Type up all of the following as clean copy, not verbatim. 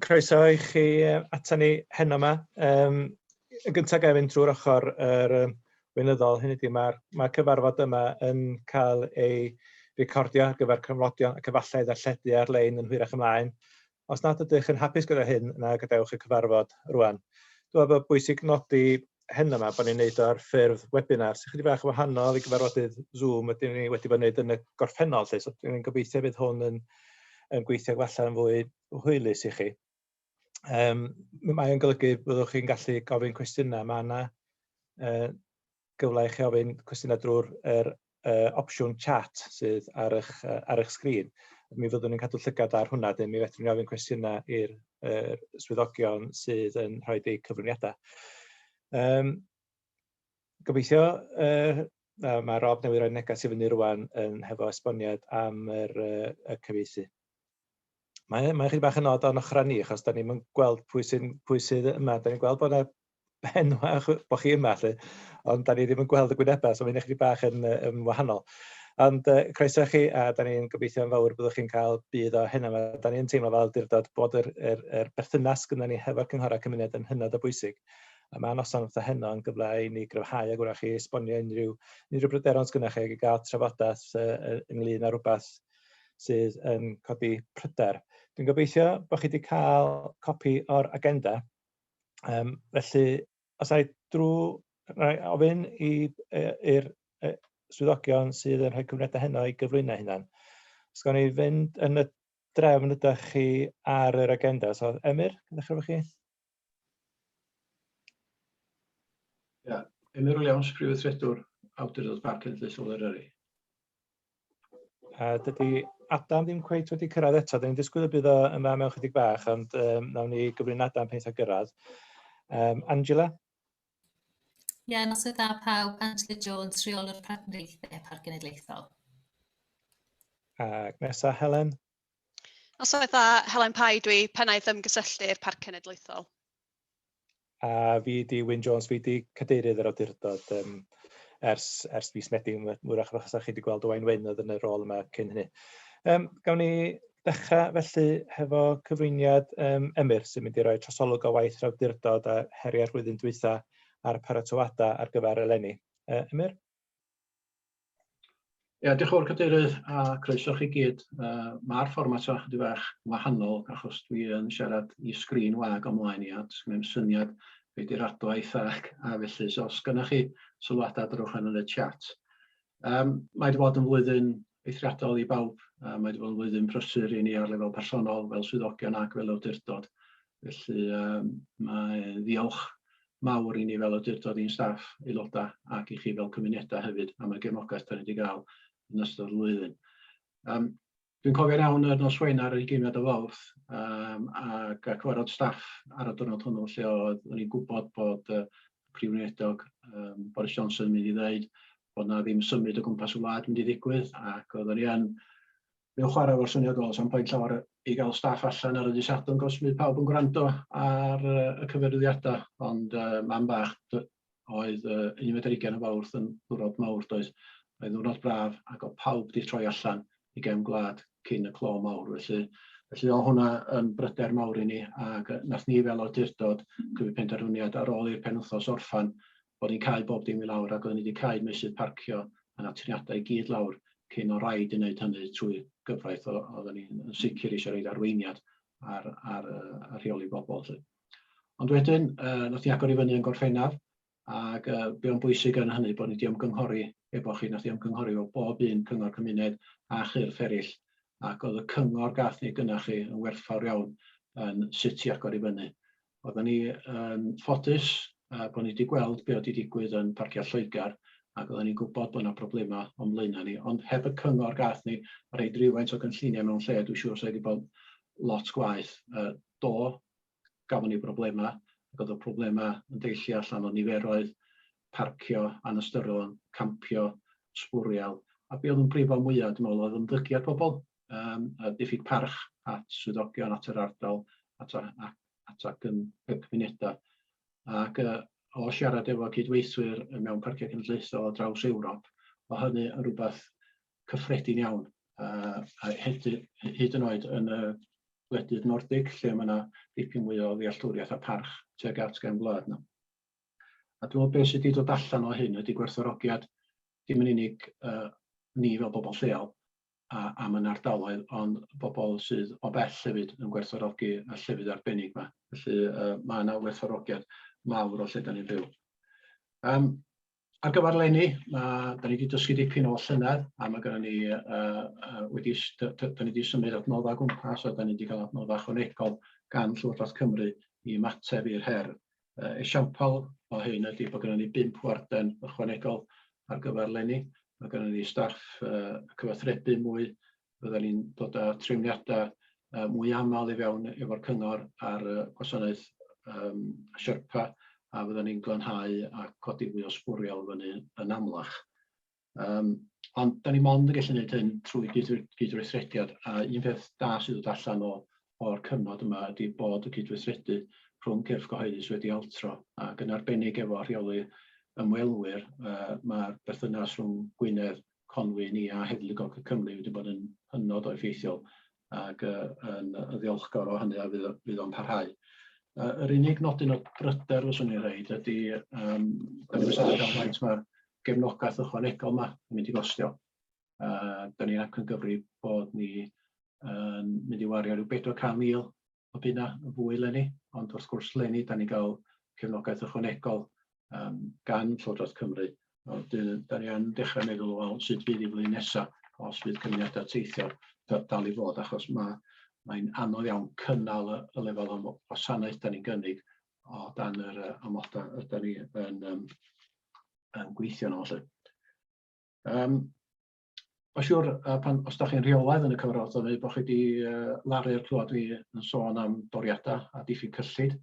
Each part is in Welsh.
Croeso i chi atan ni heno yma. Yn gyntaf gael mynd drwy'r ochr weinyddol, hynny ydy mae'r cyfarfod yma yn cael ei recordio ar gyfer cyflodion ac efallai ddarlledu ar-lein yn hwyrach ymlaen. Os nad ydych yn hapus gyda hyn, yna gadewch y cyfarfod rwan. Dwi'n meddwl bod bwysig nodi hyn yma bod ni'n neud o'r ffurf webinar sy'n chydig bach yn wahanol i gyfarfodydd Zoom ydyn ni wedi bod yn neud yn y gorffennol. So dwi'n gobeithio bydd hwn yn gweithio allan yn fwy hwylus i chi. Mae yn golygu byddwch chi'n gallu gofyn cwestiynau. Mae yna gyfle i chi ofyn cwestiynau drwy'r opsiwn chat sydd ar eich sgrin. Mi fyddwn ni'n cadw llygad ar hwnna, mi fedrwn ni ofyn cwestiynau i'r swyddogion sydd yn rhoi eu cyfraniadau. Gobeithio, mae Rob newydd roi neges i fyny rwan hefo esboniad am y cyfieithu. Mae'n chydig bach yn od o'n ochr ni, achos da ni'n gweld pwy sydd yma. Da ni'n gweld bod yna benwach bod chi yma, ond da ni ddim yn gweld y gwynebau, so mae'n chydig bach yn wahanol. Ond croeso chi, a da ni'n gobeithio yn fawr byddwch chi'n cael bydd o hynny yma. Da ni'n teimlo fel awdurdod bod yr berthynas gyda ni hefo'r cynghorau cymuned yn hynod o bwysig. A mae noson fatha heno yn gyfle i ni gryfhau a gwrach chi esbonio unrhyw bryderon sgynnach chi i gael trafodaeth ynglyn â rhywbeth sydd yn codi pryder. Dwi'n gobeithio bod chi wedi cael copi o'r agenda. Felly, os ai ofyn i'r swyddogion sydd yn rhoi cyfrifiadau heno i gyflwyno hynny. Os gawn ni fynd yn y drefn ydych chi ar yr agenda. So, Emyr, ddechrau efo chi? Ie, Emyr Williams, Prifeithredwr Awdurdod Parc Rheoli. Dydy Adam ddim cweit wedi cyrraedd eto. Da ni'n disgwyl y bydd o yma mewn chydig bach, ond nawn ni gyflwyno Adam peth o gyrraedd. Angela? Ie, noswaith dda pawb, Angela Jones, Rheolwr Parc Genedlaethol. Ac nesa, Helen? Noswaith dda, Helen Pai, dwi pennaeth ymgysylltu'r Parc Cenedlaethol. A fi di Wyn Jones, fi di cadeirydd yr awdurdod ers mis Medi, mwyrach achos chi wedi gweld Owain Wyn oedd yn y rôl yma cyn hynny. Gawn ni ddechrau felly hefo cyfrwyniad Emyr sy'n mynd i roi trosolwg o waith yr awdurdod a heriau'r flwyddyn dwytha ar y paratoadau ar gyfer eleni. Emyr? Ie, diolch yn fawr cadeirydd a croeso chi gyd. Mae'r fformat o chydig bach wahanol achos dwi yn siarad i sgrin wag ymlaen i at mewn syniad be di'r adwaith a felly. So os gynnach chi sylwadau drwch yn y chat. Mae wedi bod yn flwyddyn eithriadol i bawb. Mae wedi bod yn flwyddyn prysur i ni ar lefel personol fel swyddogion ac fel awdurdod. Felly mae diolch mawr i ni fel awdurdod i'n staff, aelodau ac i chi fel cymunedau hefyd am y gefnogaeth da ni wedi cael yn ystod y flwyddyn. Dwi'n cofio'n iawn yr nos Wener ar 20 o Fawrth ac cyfarfod staff ar y diwrnod hwnnw lle oedd ni'n gwybod bod Prif Weinidog Boris Johnson yn mynd i ddweud bod na ddim symud o gwmpas y wlad mynd i ddigwydd ac oedden ni yn mewn chwarae o'r syniad oes am pwynt llawer i gael staff allan ar y dydd Sadwrn gos bydd pawb yn gwrando ar y cyfarwyddiadau, ond man bach oedd 11 o Fawrth yn ddiwrnod mawr doedd. Oedd ddiwrnod braf ac oedd pawb wedi troi allan i gefn gwlad cyn y clo mawr. Felly oedd hwnna yn bryder mawr i ni ac nath ni fel awdurdod cyfri penderfyniad ar ôl i'r penwythnos orffan bod ni'n cael bob dim i lawr ac oedd ni wedi cael meysydd parcio a natriniadau i gyd lawr cyn o rhaid i wneud hynny trwy gyfraith oedden ni'n sicr eisiau rhaid arweiniad ar rheoli bobl. Ond wedyn, nath ni agor i fyny yn Gorffennaf ac be o'n bwysig yn hynny bod ni wedi ymgynghori efo chi, nath ni ymgynghori o bob un cyngor cymuned a chyrff eraill ac oedd y cyngor gath ni gynnach chi yn werthfawr iawn yn sut i agor i fyny. Oedden ni ffodus bod ni wedi gweld be oedd wedi digwydd yn Parciau Lloegr ac oedden ni'n gwybod bod yna problemau o'n blaenau ni, ond heb y cyngor gath ni rhaid rhywfaint o gynlluniau mewn lle, dwi'n siŵr sydd wedi bod lot gwaith. Gafon ni problemau, ac oedd y problemau yn deillio allan o niferoedd, parcio, anystyrol, campio, sbwriel, a be oedd yn brifo mwyaf, dwi'n meddwl, oedd ymddygiad pobl, diffyg parch at swyddogion, at yr ardal, at y cymunedau. Ac o siarad efo cydweithwyr mewn parciau cenedlaethol o draws Ewrop, o hynny yn rhywbeth cyffredin iawn. Hyd yn oed yn y gwledydd Nordig, lle mae yna dipyn mwy o ddealltwriaeth a parch tuag at gen wlad nhw. A dwi'n meddwl beth sydd wedi dod allan o hyn ydy gwerthfawrogiad dim yn unig ni fel bobl lleol am yn ardaloedd, ond bobl sydd o bell hefyd yn gwerthfawrogi y llefydd arbennig yma. Felly mae yna gwerthfawrogiad mawr o lle da ni'n byw. Ar gyfer leni, da ni wedi dysgu dipyn o llynedd, a mae gennym ni da ni wedi symud adnoddau gwmpas, a da ni wedi cael adnoddau ychwanegol gan Llywodraeth Cymru i ymateb i'r her. Esiampl o hyn ydy bod gennym ni 5 warden ychwanegol ar gyfer leni. Mae gennym ni staff cyfathrebu mwy, byddwn ni'n dod â trefniadau mwy aml i fewn efo'r cyngor ar gwasanaeth Sherpa, a byddwn ni'n glanhau a codi fwy o sbwriel fyny yn amlach. Ond da ni mond yn gallu gwneud hyn trwy gydweithrediad, a un peth da sydd dod allan o'r cyfnod yma ydy bod y cydweithredu rhwng cyrff gyhoeddus wedi altro, ac yn arbennig efo rheoli ymwelwyr, mae'r berthynas rhwng Gwynedd, Conwy, ni a Heddlu Cymru wedi bod yn hynod o effeithiol ac yn ddiolchgar o hynny a fydd o'n parhau. Yr unig nodyn o bryder fyswn i'n rhaid ydy da ni'n mesurau faint mae'r gefnogaeth ychwanegol yma yn mynd i gostio. Da ni'n ac yn gyfri bod ni yn mynd i wario rhyw 400,000 o bunna yn fwy leni, ond wrth gwrs leni da ni'n cael cefnogaeth ychwanegol gan Llywodraeth Cymru. Da ni yn dechrau meddwl o sut fydd i flwyddyn nesaf os fydd cymunedau teithio dal i fod, achos mae'n anodd iawn cynnal y lefel o wasanaeth da ni'n gynnig o dan yr amodau da ni yn gweithio nhw. Mae'n siŵr, os da chi'n rheolaidd yn y cyfarfod, bod chi wedi laru'r clywed fi yn sôn am doriadau a diffyg cyllid,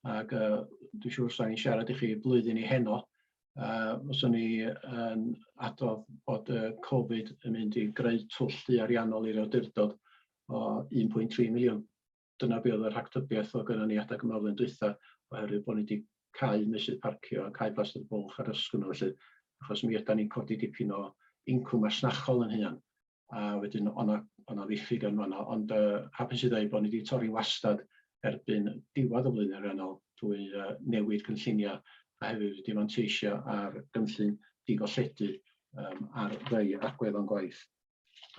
ac dwi'n siŵr sa'n ni'n siarad i chi blwyddyn i heno, fyswn ni yn adrodd bod Covid yn mynd i greu twll ariannol i'r awdurdod o 1.3 miliwn. Dyna be oedd yr rhagdybiaeth o gynnon ni adag ymwelwyr dwytha, oherwydd bod ni wedi cau mesydd parcio, cau plaster bwlch ar ysgwrn nhw, felly, achos mi ydyn ni'n codi dipyn o incwm masnachol yn hynny. A wedyn o'na ddiffyg yn fanno, ond hapus i ddweud bod ni wedi torri wastad erbyn diwedd y flwyddyn ariannol drwy newid cynlluniau a hefyd wedi manteisio ar gynllun digolledu ar rai agweddon gwaith.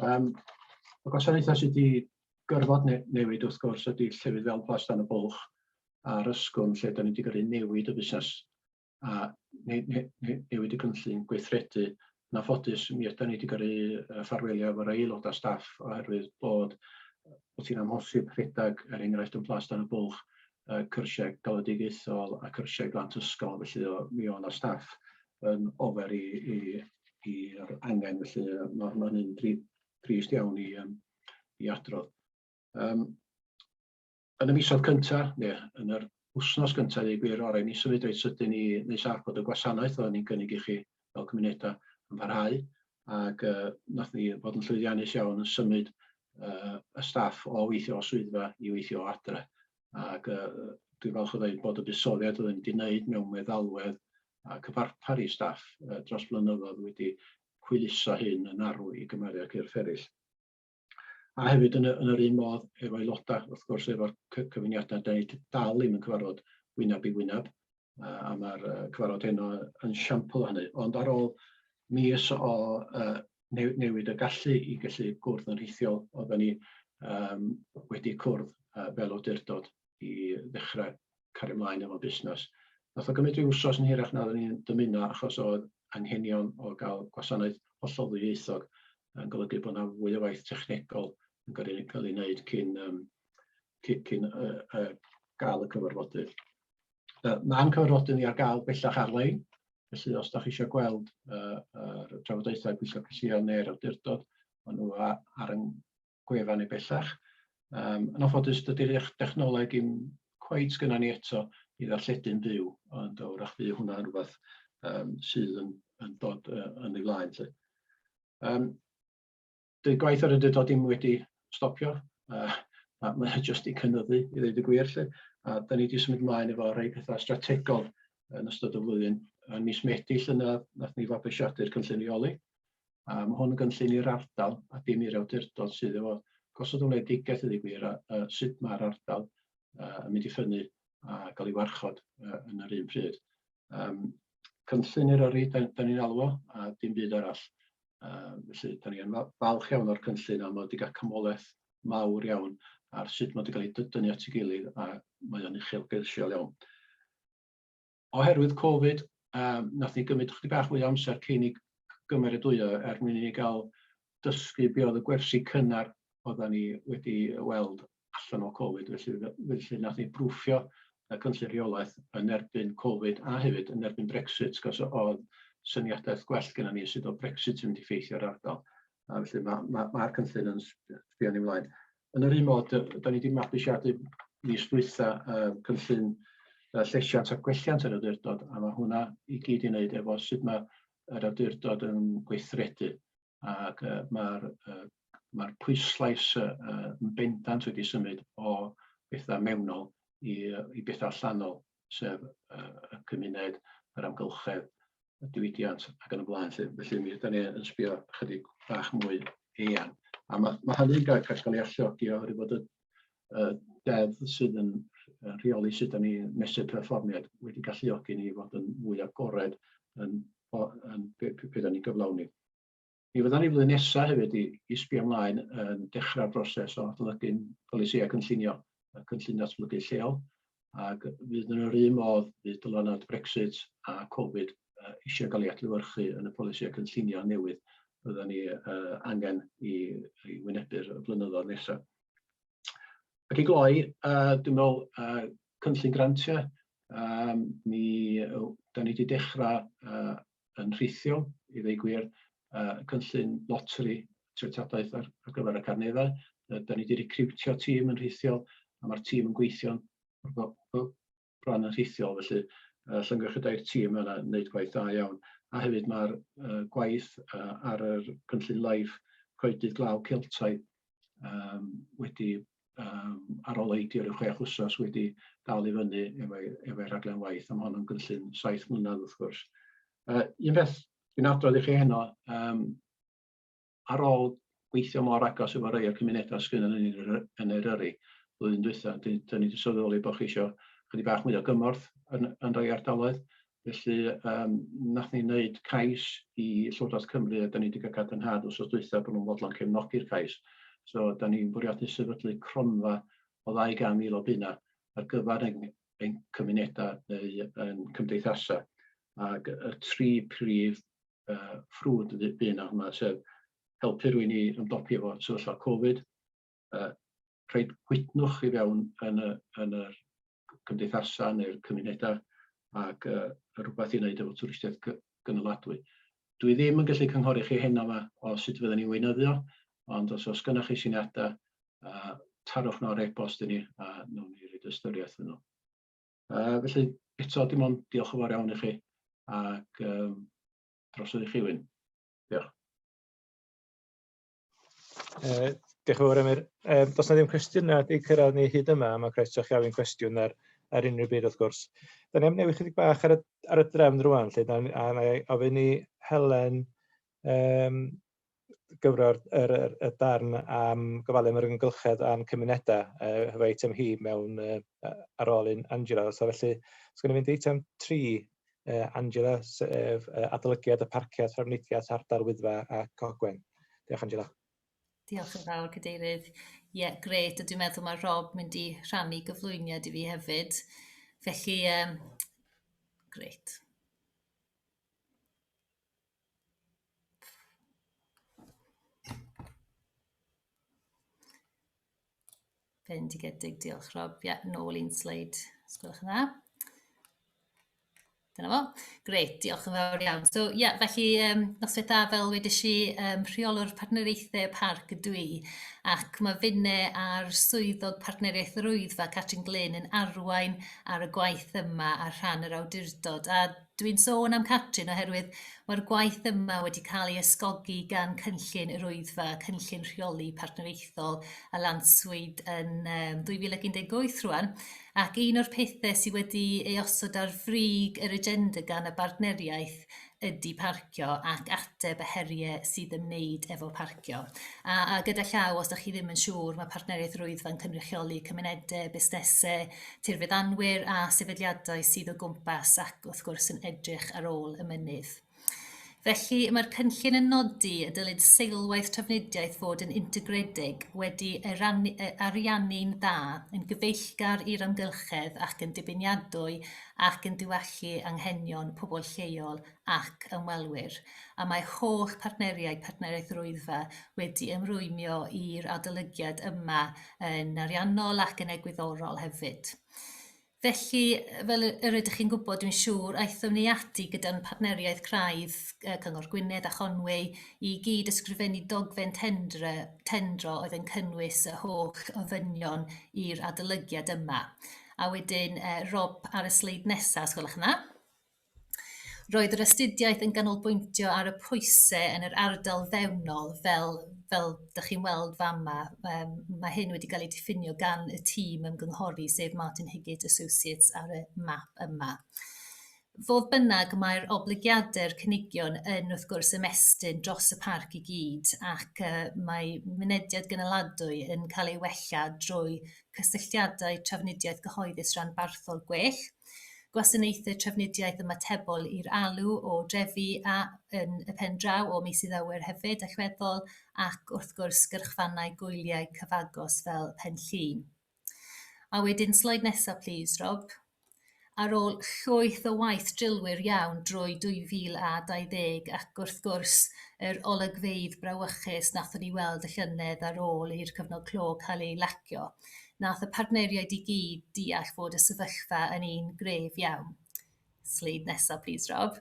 Y gwasanaethau sydd wedi gyrfod newid wrth gwrs ydy llefydd fel Plastan y Bwlch a'r ysgwrn lle da ni wedi gyrru newid y busnes a newid y cynllun gweithredu. Yn anffodus, mi ydyn ni wedi gyrru ffarwelio efo rai aelodau staff oherwydd bod ti'n amhosib rhedag enghraifft yn Plastan y Bwlch, cyrsiau galwadigaethol a cyrsiau glant ysgol, felly mi o'na staff yn ofer i'r angen, felly mae hynny'n trist iawn i adrodd. Yn y misoedd cyntaf, yn yr wsnos cyntaf, i gwir orau, ni symud reit sydyn i neud ar bod y gwasanaeth o ni'n gynnig i chi fel cymunedau yn parhau, ac nath ni fod yn llwyddiannus iawn yn symud y staff o weithio o swyddfa i weithio o adre. Ac dwi'n falch o ddweud bod y buddsoddiad oedden ni wedi gwneud mewn meddalwedd a cyfarpar i staff dros blynyddoedd wedi hwyluso hyn yn arw i gymeru ac i'r fferyll. A hefyd yn yr un modd efo aelodau, wrth gwrs efo'r cyfuniadau, da ni dal ddim yn cyfarfod wyneb i wyneb, a mae'r cyfarfod heno yn siampl hynny. Ond ar ôl mis o newid y gallu i gallu gwrdd yn rheithiol, oedden ni wedi cwrdd fel awdurdod i ddechrau cario ymlaen efo busnes. Nath o gymryd ryw wsos yn hirach na oedden ni'n dymuno achos oedd anghenion o gael gwasanaeth hollol ddwyieithog yn golygu bod yna fwy o waith technegol yn cael ei wneud cyn gael y cyfarfodydd. Mae'n cyfarfodydd ni ar gael bellach ar-lein, felly os da chi eisiau gweld yr trafodaethau gweithio cyllio neu'r awdurdod, maen nhw ar y gwefan neu bellach. Yn anffodus, dydy'r dechnoleg yn cweit gynna ni eto i ddarlledu'n fyw, ond wrach fydd hwnna'n rhywbeth sydd yn dod yn ei flaen. Dy'r gwaith ar y dydod dim wedi stopio, mae'n jyst i cynyddu i ddeud y gwir. Da ni wedi symud ymlaen efo rhai pethau strategol yn ystod y flwyddyn. Yn mis Medi llynedd, nath ni fabwysiadu'r cynllun Rheoli. Mae hwn yn gynllun i'r ardal a dim i'r awdurdod sydd efo gosod o wledigaeth ydy gwir sut mae'r ardal yn mynd I ffynnu a cael ei warchod yn yr un pryd. Cynllun Eryri, da ni'n alw o, a dim byd arall. Felly, da ni'n falch iawn o'r cynllun a mae wedi cael cymolaeth mawr iawn ar sut mae wedi cael ei dydynnu at ei gilydd a mae o'n uchelgyrsiol iawn. Oherwydd Covid, nath ni gymryd chydig bach mwy o amser cyn I gymeradwyo mwyn I ni gael dysgu be oedd y gwersi cynnar oedden ni wedi weld allan o Covid. Felly nath ni brwffio y cynllun rheolaeth yn erbyn Covid a hefyd yn erbyn Brexit, cos oedd syniadaeth gwell gyda ni sydd o Brexit yn mynd I effeithio'r ardal. A felly mae'r cynllun yn sbio ni ymlaen. Yn yr un modd, da ni wedi mabwysiadu mis dwytha cynllun llesiant a gwelliant yr awdurdod, a mae hwnna I gyd I wneud efo sut mae'r awdurdod yn gweithredu. Ac mae'r pwyslais yn bendant wedi symud o bethau mewnol I bethau allanol, sef y cymuned, yr amgylchedd, y diwydiant ac yn y blaen. Felly mi ydyn ni yn sbio chydig bach mwy eang. A mae hynny'n cael ei alluogi oherwydd bod y deddf sydd yn rheoli sut ydyn ni'n mesur perfformiad wedi galluogi ni fod yn fwy agored yn beth ydyn ni'n gyflawni. Mi fyddan ni flwyddyn nesaf hefyd I sbio ymlaen yn dechrau'r broses o adolygu'n polisïau cynllunio, cynllun datblygu lleol, ac fydd yn yr un modd fydd dylanwad Brexit a Covid eisiau cael ei adlewyrchu yn y polisïau cynllunio newydd fyddan ni angen I wynebu'r blynyddoedd nesaf. Ac I gloi, dwi'n meddwl cynllun grantiau, da ni wedi dechrau yn rhithiol I ddweud gwir cynllun loteri treftadaeth ar gyfer y carneddau. Da ni wedi recriwtio tîm yn rhithiol a mae'r tîm yn gweithio'n bron yn rhithiol, felly llygwch y dair tîm yna yn gwneud gwaith da iawn. A hefyd mae'r gwaith ar yr cynllun live coedydd glaw Celtaidd wedi ar ôl 6 wsos wedi dal I fyny efo'i rhaglen waith, am hon yn gynllun 7 mlynedd wrth gwrs. Un beth dwi'n adrodd I chi heno, ar ôl gweithio mor agos efo rhai o'r cymunedau sgynnon ni yn Eryri flwyddyn dwytha, da ni wedi sylweddoli bod chi eisiau chydig bach mwy o gymorth yn rhai ardaloedd. Felly, nath ni wneud cais I Llywodraeth Cymru a da ni wedi cael cadarnhad wrth dwytha bod nhw'n fodlon cefnogi'r cais. So, da ni'n bwriadu sefydlu cronfa o 200,000 o bunna ar gyfer ein cymunedau neu yn cymdeithasau. Ac y 3 prif ffrwd y bunna yma, sef helpu rwy'n I ymdopi efo sefyllfa Covid, rhaid gwydnwch I fewn yn yr cymdeithasau neu'r cymunedau, ac rhywbeth I wneud efo twristiaeth gynaladwy. Dwi ddim yn gallu cynghori chi heno yma o sut fydden ni'n weinyddio, ond os oes gynnwch chi syniadau, tarwch nhw ar e-bost I ni a nawn ni roid ystyriaeth yn nhw. Felly, eto dim ond diolch yn fawr iawn I chi ac drosodd I chi Wyn. Diolch. Diolch yn fawr Emyr. Does na ddim cwestiynau wedi cyrraedd ni hyd yma, mae croeso chi ofyn cwestiwn ar unrhyw byd wrth gwrs. Da ni am newid chydig bach ar y drefn rwan, a na I ofyn I Helen gyfro'r y darn am gofalu am yr ymgylchedd a'n cymunedau hefo eitem hi mewn ar ôl un Angela. So felly, sgan I fynd eitem 3, Angela, sef adolygiad y parciau trafnidiaeth ardal Wyddfa a Cogwen. Diolch Angela. Diolch yn fawr, Cadeirydd. Ie, gret, a dwi'n meddwl mae Rob mynd I rhannu gyflwyniad I fi hefyd. Felly, gret. Bendigedig, diolch Rob. Ie, nôl un sleid. Sgwylwch yn dda. Dyna fo. Gret, diolch yn fawr iawn. So, ie, felly, noswaith da fel wedys I, rheolwr partneriaethau Parc ydw I, ac mae finnau a'r swyddog partneriaeth yr Wyddfa Catrin Glyn yn arwain ar y gwaith yma ar rhan yr awdurdod. A dwi'n sôn am Catrin oherwydd mae'r gwaith yma wedi cael ei ysgogi gan cynllun yr Wyddfa, cynllun rheoli partneriaethol a lanswyd yn 2018 rwan. Ac un o'r pethau sydd wedi ei osod ar frig yr agenda gan y bartneriaeth ydy parcio ac ateb y heriau sydd ymwneud efo parcio. A gyda llaw, os ydych chi ddim yn siŵr, mae partneriaeth rwyddfa'n cynrychioli cymunedau, busnesau, tirfeiddanwyr a sefydliadau sydd o gwmpas ac wrth gwrs yn edrych ar ôl y mynydd. Felly mae'r cynllun yn nodi y dylid seilwaith trafnidiaeth fod yn integredig wedi ariannu'n dda, yn gyfeillgar i'r amgylchedd ac yn dibeniadwy ac yn diwallu anghenion pobl lleol ac ymwelwyr. A mae holl partneriaeth rwyddfa wedi ymrwymio i'r adolygiad yma yn ariannol ac yn egwyddorol hefyd. Felly, fel yr ydych chi'n gwybod, dwi'n siŵr, aethom ni ati gyda'n partneriaeth craidd Cyngor Gwynedd a Chonwy i gyd ysgrifennu dogfen tendro oedd yn cynnwys y holl ofynion i'r adolygiad yma. A wedyn, Rob ar y sleid nesaf, os gwelwch yna. Roedd yr astudiaeth yn ganolbwyntio ar y pwysau yn yr ardal fewnol fel ydych chi'n weld fama. Mae hyn wedi cael ei diffinio gan y tîm ymgynghori, sef Martin Higgett Associates ar y map yma. Fodd bynnag, mae'r obligiadau'r cynigion yn wrth gwrs ymestyn dros y parc i gyd ac mae mynediad gynaladwy yn cael ei wella drwy cysylltiadau trafnidiaeth gyhoeddus rhanbarthol gwell, gwasanaethau trafnidiaeth ymatebol i'r alw o drefi yn y pen draw o meysydd awyr hefyd allweddol ac wrth gwrs gyrchfannau gwyliau cyfagos fel Pen Llŷn. A wedyn sleid nesaf, please, Rob. Ar ôl llwyth o waith drylwyr iawn drwy 2020 ac wrth gwrs yr olygfeydd brawychus nathon ni weld y llynedd ar ôl i'r cyfnod clo cael ei lacio, nath y partneriaid i gyd deall fod y sefyllfa yn un gref iawn. Sleid nesaf, please, Rob.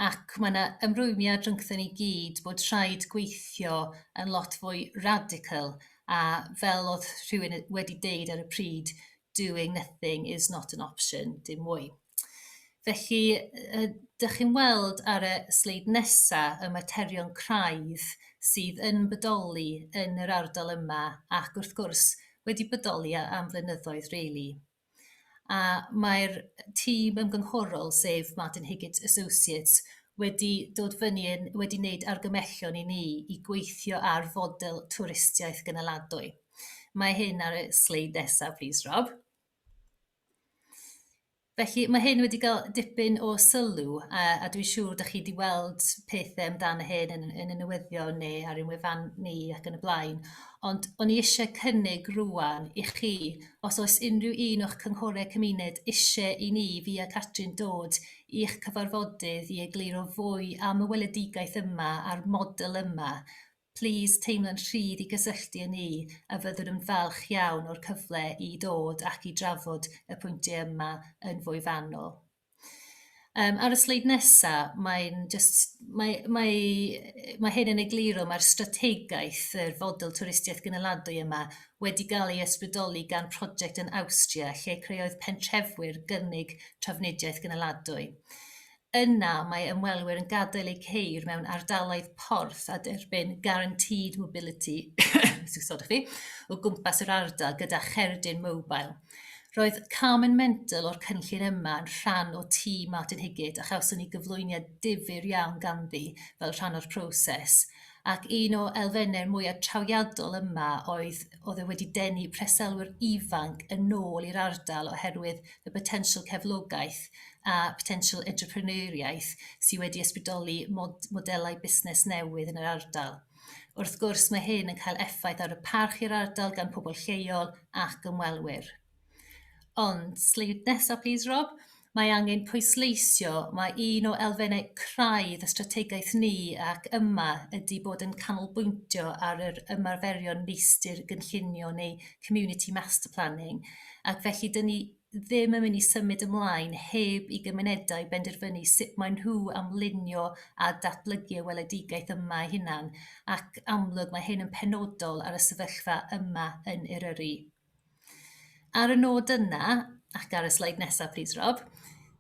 Ac mae yna ymrwymiad rhyngthyn ni gyd bod rhaid gweithio yn lot fwy radical a fel oedd rhywun wedi deud ar y pryd, doing nothing is not an option, dim mwy. Felly, dych chi'n weld ar y sleid nesaf y materion craidd sydd yn bodoli yn yr ardal yma ac wrth gwrs wedi bodoli am flynyddoedd Rheoli. A mae'r tîm ymgynghorol sef Martin Higgett Associates wedi dod fyny wedi wneud argymellion i ni i gweithio ar fodel twristiaeth gynaladwy. Mae hyn ar y sleid nesaf, please, Rob. Felly mae hyn wedi cael dipyn o sylw a dwi'n siŵr ydych chi wedi weld pethau amdano hyn yn y newyddion neu ar ein wefan ni ac yn y blaen. Ond o'n i eisiau cynnig rwan i chi, os oes unrhyw un o'ch cynghorau cymuned eisiau i ni fi a Catrin dod i'ch cyfarfodydd i egluro fwy am y weledigaeth yma a'r model yma, please teimlo'n rhydd i gysylltu â ni a fyddwn yn falch iawn o'r cyfle i dod ac i drafod y pwyntiau yma yn fwy fanwl. Ar y sleid nesaf, mae hyn yn egluro mae'r strategaeth, yr fodel twristiaeth gynaladwy yma, wedi cael ei ysbrydoli gan prosiect yn Awstria, lle creodd pentrefwyr gynnig trafnidiaeth gynaladwy. Yna mae ymwelwyr yn gadael eu ceir mewn ardaloedd porth a derbyn guaranteed mobility o gwmpas yr ardal gyda cherdyn mobile. Roedd Carmen Mental o'r cynllun yma yn rhan o tîm Martin Higgett a chawson ni gyflwyniad difyr iawn ganddi fel rhan o'r proses. Ac un o elfennau'r mwyaf trawiadol yma oedd wedi denu preselwyr ifanc yn ôl i'r ardal oherwydd y potensial cefnogaeth a potensial entrepreneuriaeth sydd wedi ysbrydoli modelau busnes newydd yn yr ardal. Wrth gwrs mae hyn yn cael effaith ar y parch i'r ardal gan pobl lleol ac ymwelwyr. Ond, sleid nesaf, please, Rob. Mae angen pwysleisio, mae un o elfennau craidd y strategaeth ni ac yma ydy bod yn canolbwyntio ar yr ymarferion meistr gynllunio neu community master planning, ac felly dyn ni ddim yn mynd i symud ymlaen heb i gymunedau benderfynu sut maen nhw amlunio a datblygu y weledigaeth yma hunan, ac amlwg mae hyn yn penodol ar y sefyllfa yma yn Eryri. Ar y nod yna, ac ar y sleid nesaf, please, Rob,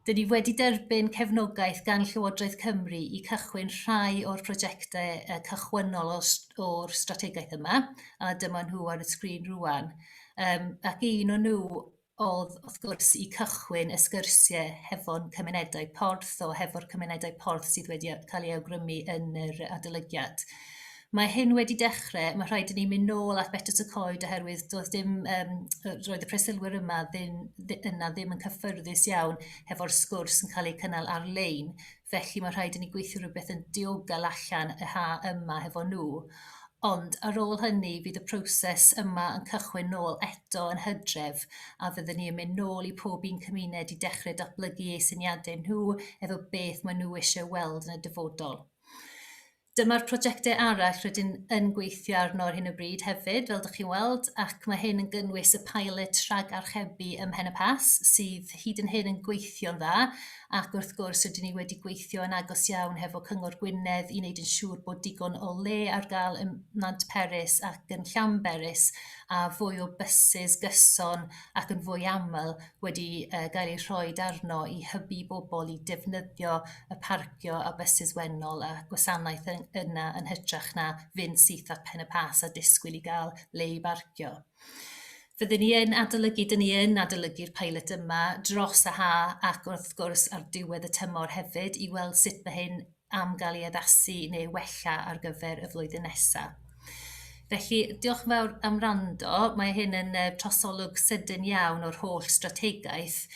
dyn ni wedi derbyn cefnogaeth gan Llywodraeth Cymru i cychwyn rhai o'r prosiectau cychwynnol o'r strategaeth yma, a dyma nhw ar y sgrin rwan. Ac un o nhw oedd wrth gwrs i cychwyn y sgyrsiau hefo'n cymunedau porth o hefo'r cymunedau porth sydd wedi cael ei awgrymu yn yr adolygiad. Mae hyn wedi dechrau, mae rhaid i ni mynd nôl at Better to Coed oherwydd roedd y presilwyr yma ddim yn cyffyrddus iawn hefo'r sgwrs yn cael ei cynnal ar-lein. Felly mae rhaid i ni gweithio rhywbeth yn diogel allan y ha yma hefo nhw. Ond ar ôl hynny, fydd y proses yma yn cychwyn nôl eto yn Hydref a fyddwn ni yn mynd nôl i pob un cymuned i dechrau datblygu eu syniadau nhw efo beth maen nhw eisiau weld yn y dyfodol. Dyma'r prosiectau arall rydyn yn gweithio arno ar hyn o bryd hefyd, fel ydych chi'n weld, ac mae hyn yn gynnwys y pilot rhagarchebu ym Mhen y Pas, sydd hyd yn hyn yn gweithio'n dda, ac wrth gwrs rydyn ni wedi gweithio yn agos iawn hefo Cyngor Gwynedd i wneud yn siŵr bod digon o le ar gael ym Nant Peris ac yn Llanberis, a fwy o bysys gyson ac yn fwy aml wedi gael ei rhoi arno i hybu bobl i defnyddio y parcio a bysys wennol a gwasanaeth yna yn hytrach na fynd syth at Pen y Pas a disgwyl i gael le i barcio. Fyddwn ni yn adolygu'r pilot yma dros y ha ac wrth gwrs ar diwedd y tymor hefyd i weld sut mae hyn am gael ei addasu neu wella ar gyfer y flwyddyn nesaf. Felly, diolch yn fawr am rando. Mae hyn yn trosolwg sydyn iawn o'r holl strategaeth,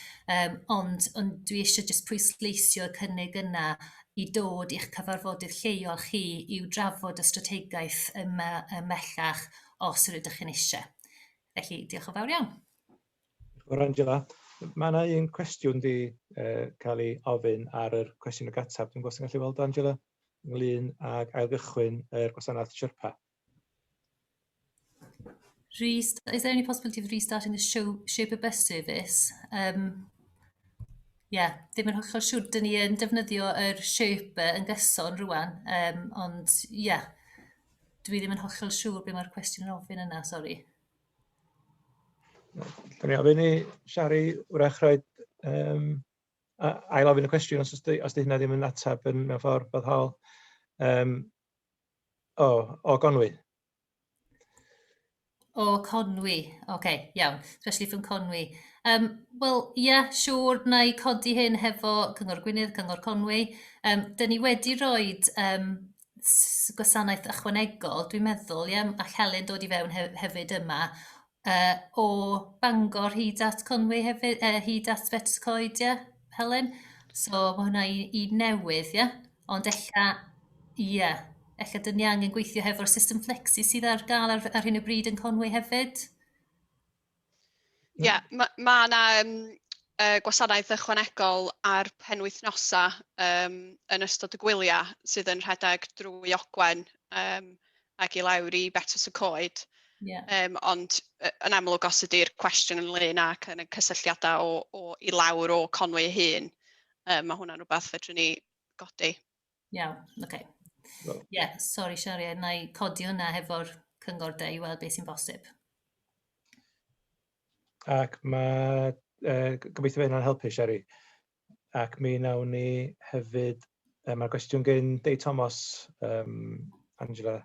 ond dwi eisiau jyst pwysleisio y cynnig yna i dod i'ch cyfarfodydd lleol chi i'w drafod y strategaeth ymellach os ydych chi'n eisiau. Felly, diolch yn fawr iawn. Diolch Angela. Mae yna un cwestiwn di cael ei ofyn ar yr cwestiwn y gatab. Dwi'n gwybod sy'n gallu weld, Angela, ynglyn ag ailgychwyn yr gwasanaeth Sherpa. Is there any possibility of restarting the Shape Bus service? Ddim yn hollol siŵr. Dyn ni yn defnyddio yr Shape yn gyson rwan, ond dwi ddim yn hollol siŵr be mae'r cwestiwn yn ofyn yna, sori. Dyn ni ofyn i Siari wrach roed ail ofyn y cwestiwn os di hynna ddim yn atab yn mewn ffordd boddhol. O Gonwy. O Conwy, iawn, especially from Conwy. Siwr, na i codi hyn hefo Cyngor Gwynedd, Cyngor Conwy. Dyn ni wedi rhoi gwasanaeth ychwanegol, dwi'n meddwl, a Helen dod i fewn hefyd yma, o Bangor hyd at Conwy hefyd, hyd at Betcoed, Helen? So mae hwnna i newydd, ond ella dyn ni angen gweithio hefo'r system flexi sydd ar gael ar hyn o bryd yn Conwy hefyd? Mae yna gwasanaeth ychwanegol ar penwythnosa yn ystod y gwyliau sydd yn rhedeg drwy Ogwen ac i lawr i Betws y Coed. Ond yn amlwg os ydy'r cwestiwn ynglyn ac yn y cysylltiadau i lawr o Conwy hun, mae hwnna'n rhywbeth fedrwn ni godi. Iawn, sori Siari, na i codi hwnna hefo'r cyngor i weld beth sy'n bosib. Ac mae gobeithio fe hynna'n helpu, Siari. Ac mi nawn ni hefyd, mae'r cwestiwn gen Dei Thomas, Angela,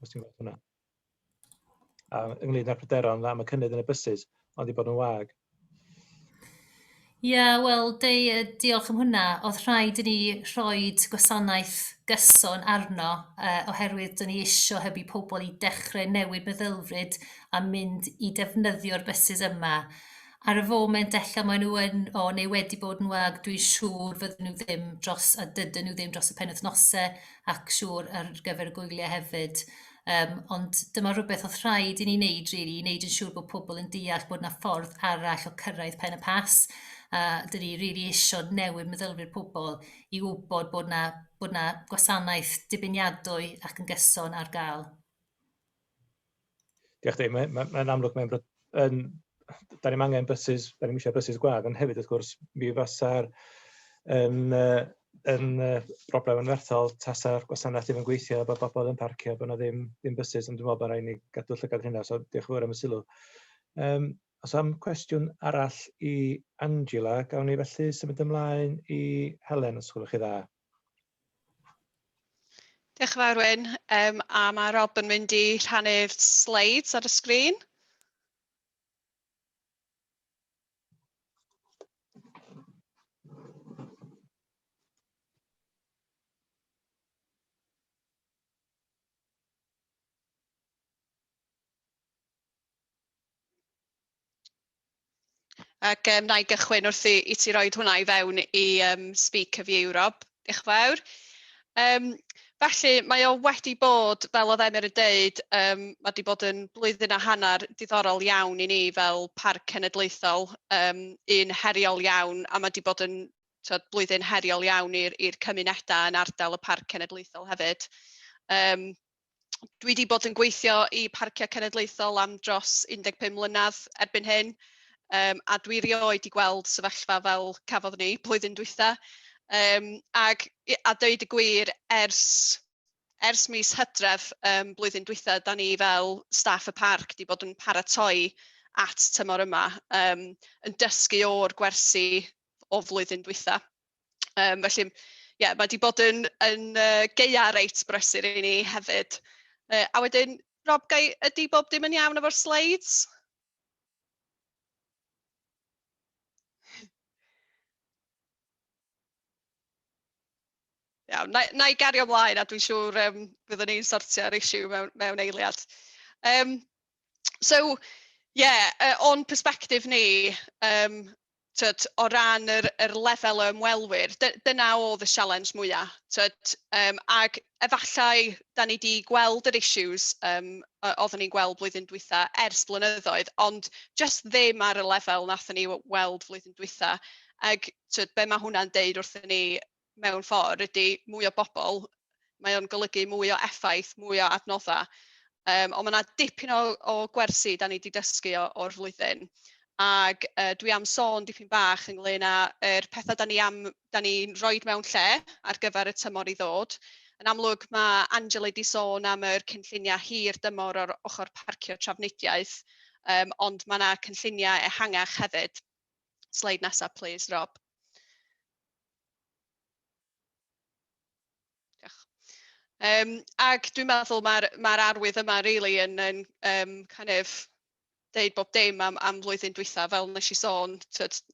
os ti'n gweld hwnna. Ynglyn â'r pryderon am y cynnydd yn y bysys, ond i bod yn wag. Diolch am hwnna. Oedd rhaid i ni rhoi gwasanaeth gyson arno oherwydd dyn ni eisiau hybu pobl i dechrau newid meddylfryd a mynd i defnyddio'r bysys yma. Ar y foment, maen nhw neu wedi bod yn wag, dwi'n siŵr fydden nhw ddim dros y penwythnosau ac siŵr ar gyfer y gwyliau hefyd. Ond dyma rhywbeth oedd rhaid i ni wneud, i wneud yn siŵr bod pobl yn deall bod yna ffordd arall o cyrraedd Pen y Pas. Dyn ni eisiau newid meddylfryd pobl i wybod bod yna gwasanaeth dibeniadwy ac yn gyson ar gael. Diolch di, mae'n amlwg da ni'n angen bysys, da ni'n eisiau bysys gwag, ond hefyd wrth gwrs mi fasa'r broblem yn werthol tasa'r gwasanaeth ddim yn gweithio bod bobl yn parcio, bod yna ddim bysys, ond dwi'n meddwl bod rhaid ni gadw llygad hynna, so diolch yn fawr am y sylw. Os am cwestiwn arall i Angela, gawn ni felly symud ymlaen i Helen, os gwelwch chi dda. Diolch yn fawr, Wyn. A mae Rob yn mynd i rhannu'r slides ar y sgrin. Ac na i gychwyn wrth i ti roed hwnna i fewn i Speak of Europe. Diolch yn fawr. Felly, mae o wedi bod, fel oedd Emyr yn dweud, mae wedi bod yn blwyddyn a hanner diddorol iawn i ni fel Parc Cenedlaethol, un heriol iawn, a mae wedi bod yn blwyddyn heriol iawn i'r cymunedau yn ardal y Parc Cenedlaethol hefyd. Dwi wedi bod yn gweithio i Parciau Cenedlaethol am dros 15 mlynedd erbyn hyn, a dwi rioed i gweld sefyllfa fel cafodd ni blwyddyn dwytha. A dweud y gwir, ers mis Hydref blwyddyn dwytha, da ni fel staff y parc wedi bod yn paratoi at tymor yma, yn dysgu o'r gwersi o flwyddyn dwytha. Felly, mae wedi bod yn geia reit brysur i ni hefyd. A wedyn, Rob, ydy bob dim yn iawn efo'r slides? Iawn, na i gario ymlaen, a dwi'n siŵr byddwn ni'n sortio'r issue mewn eiliad. O'n perspectif ni, o ran yr lefel o ymwelwyr, dyna oedd y challenge mwyaf. Ac efallai, da ni wedi gweld yr issues oeddwn ni'n gweld blwyddyn dwytha ers blynyddoedd, ond just ddim ar y lefel nathon ni weld flwyddyn dwytha. Ac be mae hwnna'n deud wrthyn ni mewn ffordd ydy mwy o bobl, mae o'n golygu mwy o effaith, mwy o adnoddau. Ond mae yna dipyn o gwersi da ni wedi dysgu o'r flwyddyn. Ac dwi am sôn dipyn bach ynglyn â'r pethau da ni'n rhoi mewn lle ar gyfer y tymor i ddod. Yn amlwg mae Angela wedi sôn am yr cynlluniau hir dymor o'r ochr parcio trafnidiaeth, ond mae yna cynlluniau ehangach hefyd. Slide nesaf, please, Rob. Ac dwi'n meddwl mae'r arwydd yma really yn kind of deud bob dim am flwyddyn dwytha, fel nes i sôn,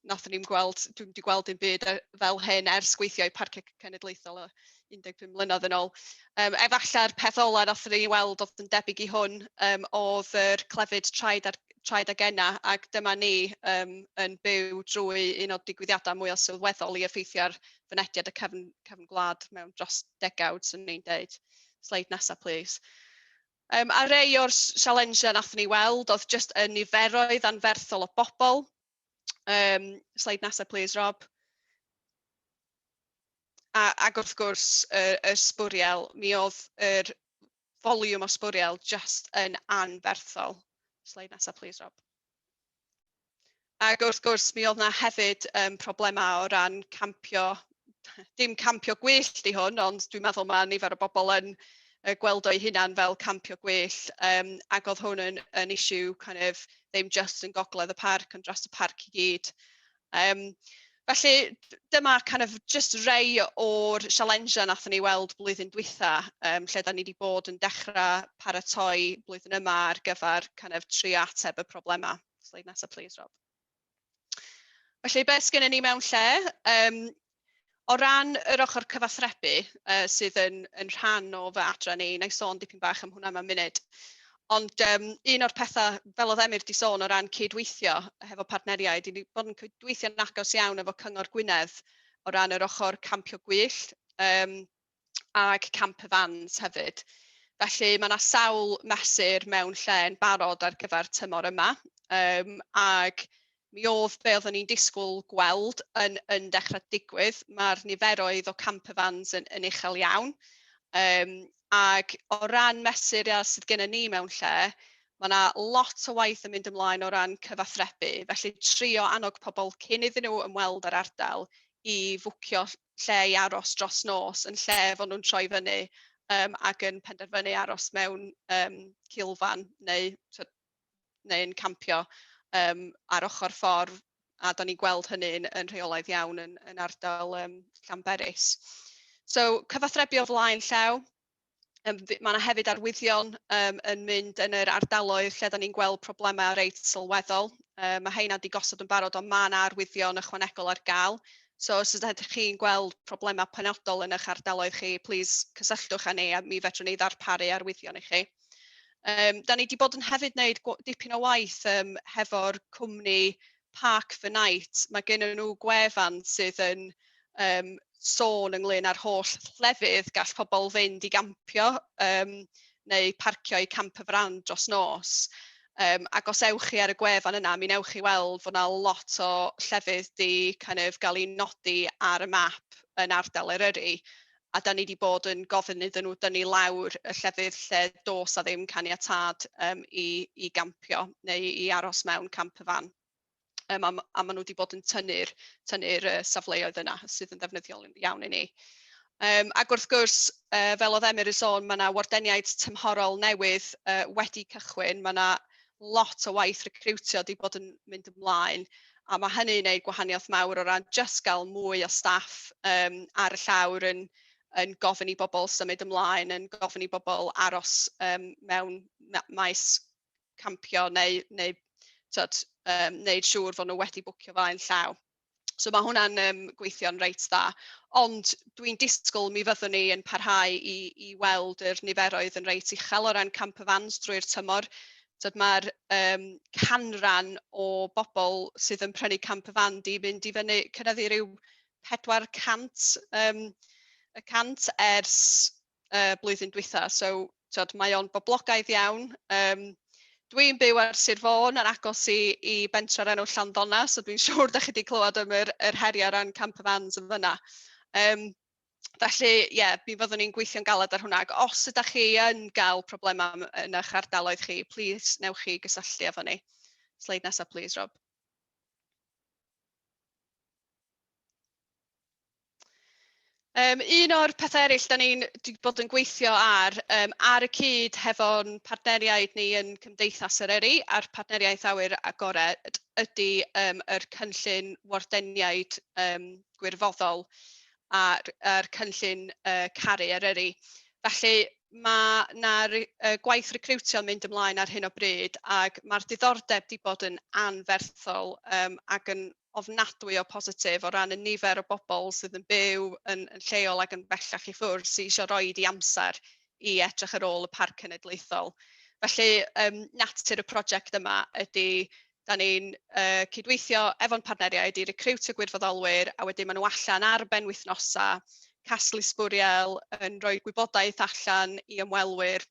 nathon ni'n gweld, dwi'n wedi gweld dim byd fel hyn ers gweithio i Parciau Cenedlaethol 15 mlynedd yn ôl. Efallai'r peth ola nathon ni weld oedd yn debyg i hwn oedd yr clefyd traed ag enna, ac dyma ni yn byw drwy un o'r digwyddiadau mwy o sylweddol i effeithio'r fynediad y cefn gwlad mewn dros degawd, sy'n ni'n deud. Slide nesaf, please. A rei o'r sialensiau nathon ni weld oedd just y niferoedd anferthol o bobl. Slide nesaf, please, Rob. Ac wrth gwrs y sbwriel, mi oedd yr volume o sbwriel just yn anferthol. Slide nesaf, please, Rob. Ac wrth gwrs, mi oedd yna hefyd problemau o ran campio, dim campio gwyllt i hwn, ond dwi'n meddwl mae nifer o bobl yn gweld o'i hunan fel campio gwyllt, ac oedd hwn yn issue kind of ddim just yn Ngogledd y parc, ond dros y parc i gyd. Felly, dyma kind of just rei o'r sialensiau nathon ni weld blwyddyn dwytha, lle da ni wedi bod yn dechrau paratoi blwyddyn yma ar gyfer kind of trio ateb y problemau. Slide nesaf, please, Rob. Felly, beth sgynnon ni mewn lle? O ran yr ochr cyfathrebu, sydd yn rhan o fy adran ni, na i sôn dipyn bach am hwnna mewn munud. Ond un o'r pethau, fel oedd Emyr wedi sôn o ran cydweithio hefo partneriaid, i ni bod yn cydweithio'n agos iawn efo Cyngor Gwynedd o ran yr ochr campio gwyllt ag camp y fans hefyd. Felly mae yna sawl mesur mewn lle yn barod ar gyfer tymor yma, ag mi oedd be oeddwn ni'n disgwyl gweld yn dechrau digwydd. Mae'r niferoedd o campervans yn uchel iawn. Ac o ran mesuriau sydd gennym ni mewn lle, mae yna lot o waith yn mynd ymlaen o ran cyfathrebu. Felly trio annog pobl cyn iddyn nhw ymweld ar ardal i fwcio lle i aros dros nos, yn lle fod nhw'n troi fyny ac yn penderfynu aros mewn cilfan neu'n campio ar ochr ffordd, a da ni'n gweld hynny yn rheolaidd iawn yn ardal Llanberis. So, cyfathrebu o flaen llaw. Mae yna hefyd arwyddion yn mynd yn yr ardaloedd lle da ni'n gweld problemau reit sylweddol. Mae heina wedi gosod yn barod, ond mae yna arwyddion ychwanegol ar gael. So, os ydych chi'n gweld problemau penodol yn eich ardaloedd chi, please cysylltwch â ni, a mi fedrwn ni ddarparu arwyddion i chi. Da ni wedi bod yn hefyd wneud dipyn o waith hefo'r cwmni Parc for Night, mae gen nhw gwefan sydd yn sôn ynglyn â'r holl llefydd gall pobl fynd i gampio neu parcio i camper van dros nos. Ac os ewch chi ar y gwefan yna, mi newch chi weld fod yna lot o llefydd di cael ei nodi ar y map yn ardal Eryri. A da ni wedi bod yn gofyn iddyn nhw dynnu lawr y llefydd lle dos a ddim caniatad i gampio neu i aros mewn camper van. A maen nhw wedi bod yn tynnu'r safleoedd yna sydd yn ddefnyddiol iawn i ni. Ac wrth gwrs, fel oedd Emyr yn sôn, mae yna wardeniaid tymhorol newydd wedi cychwyn. Mae yna lot o waith recriwtio wedi bod yn mynd ymlaen. A mae hynny'n gwneud gwahaniaeth mawr o ran just gael mwy o staff ar y llawr yn gofyn i bobl symud ymlaen, yn gofyn i bobl aros mewn maes campio neu wneud siŵr fod nhw wedi bwcio flaen llaw. So mae hwnna'n gweithio'n reit dda. Ond dwi'n disgwyl mi fyddwn ni yn parhau i weld yr niferoedd yn reit uchel o ran camper vans drwy'r tymor. Mae'r canran o bobl sydd yn prynu camper van di mynd i fyny cynyddu ryw 400% ers blwyddyn dwytha. So mae o'n boblogaidd iawn. Dwi'n byw ar Sir Fôn yn agos i bentra'r enw Llanddonna, so dwi'n siŵr da chi wedi clywed am yr heriau ran camper vans yn fyna. Felly, mi fyddwn ni'n gweithio'n galed ar hwnna. Ac os ydych chi yn gael problemau yn eich ardaloedd chi, plis newch chi gysylltu efo ni. Sleid nesaf, please, Rob. Un o'r pethau eraill da ni'n bod yn gweithio ar y cyd hefo'n partneriaid ni yn Cymdeithas Eryri a'r partneriaeth awyr agored ydy yr cynllun wardeniaid gwirfoddol a'r cynllun caru Eryri. Felly mae'r gwaith recriwtio'n mynd ymlaen ar hyn o bryd ac mae'r diddordeb wedi bod yn anferthol ac yn ofnadwy o positif o ran y nifer o bobl sydd yn byw yn lleol ac yn bellach i ffwrdd sydd eisiau rhoi i amser i edrych ar ôl y Parc Cenedlaethol. Felly, natur y prosiect yma ydy, da ni'n cydweithio efo'n partneriaid i recriwtio gwirfoddolwyr a wedyn maen nhw allan ar ben wythnosa, casglu sbwriel, yn rhoi gwybodaeth allan i ymwelwyr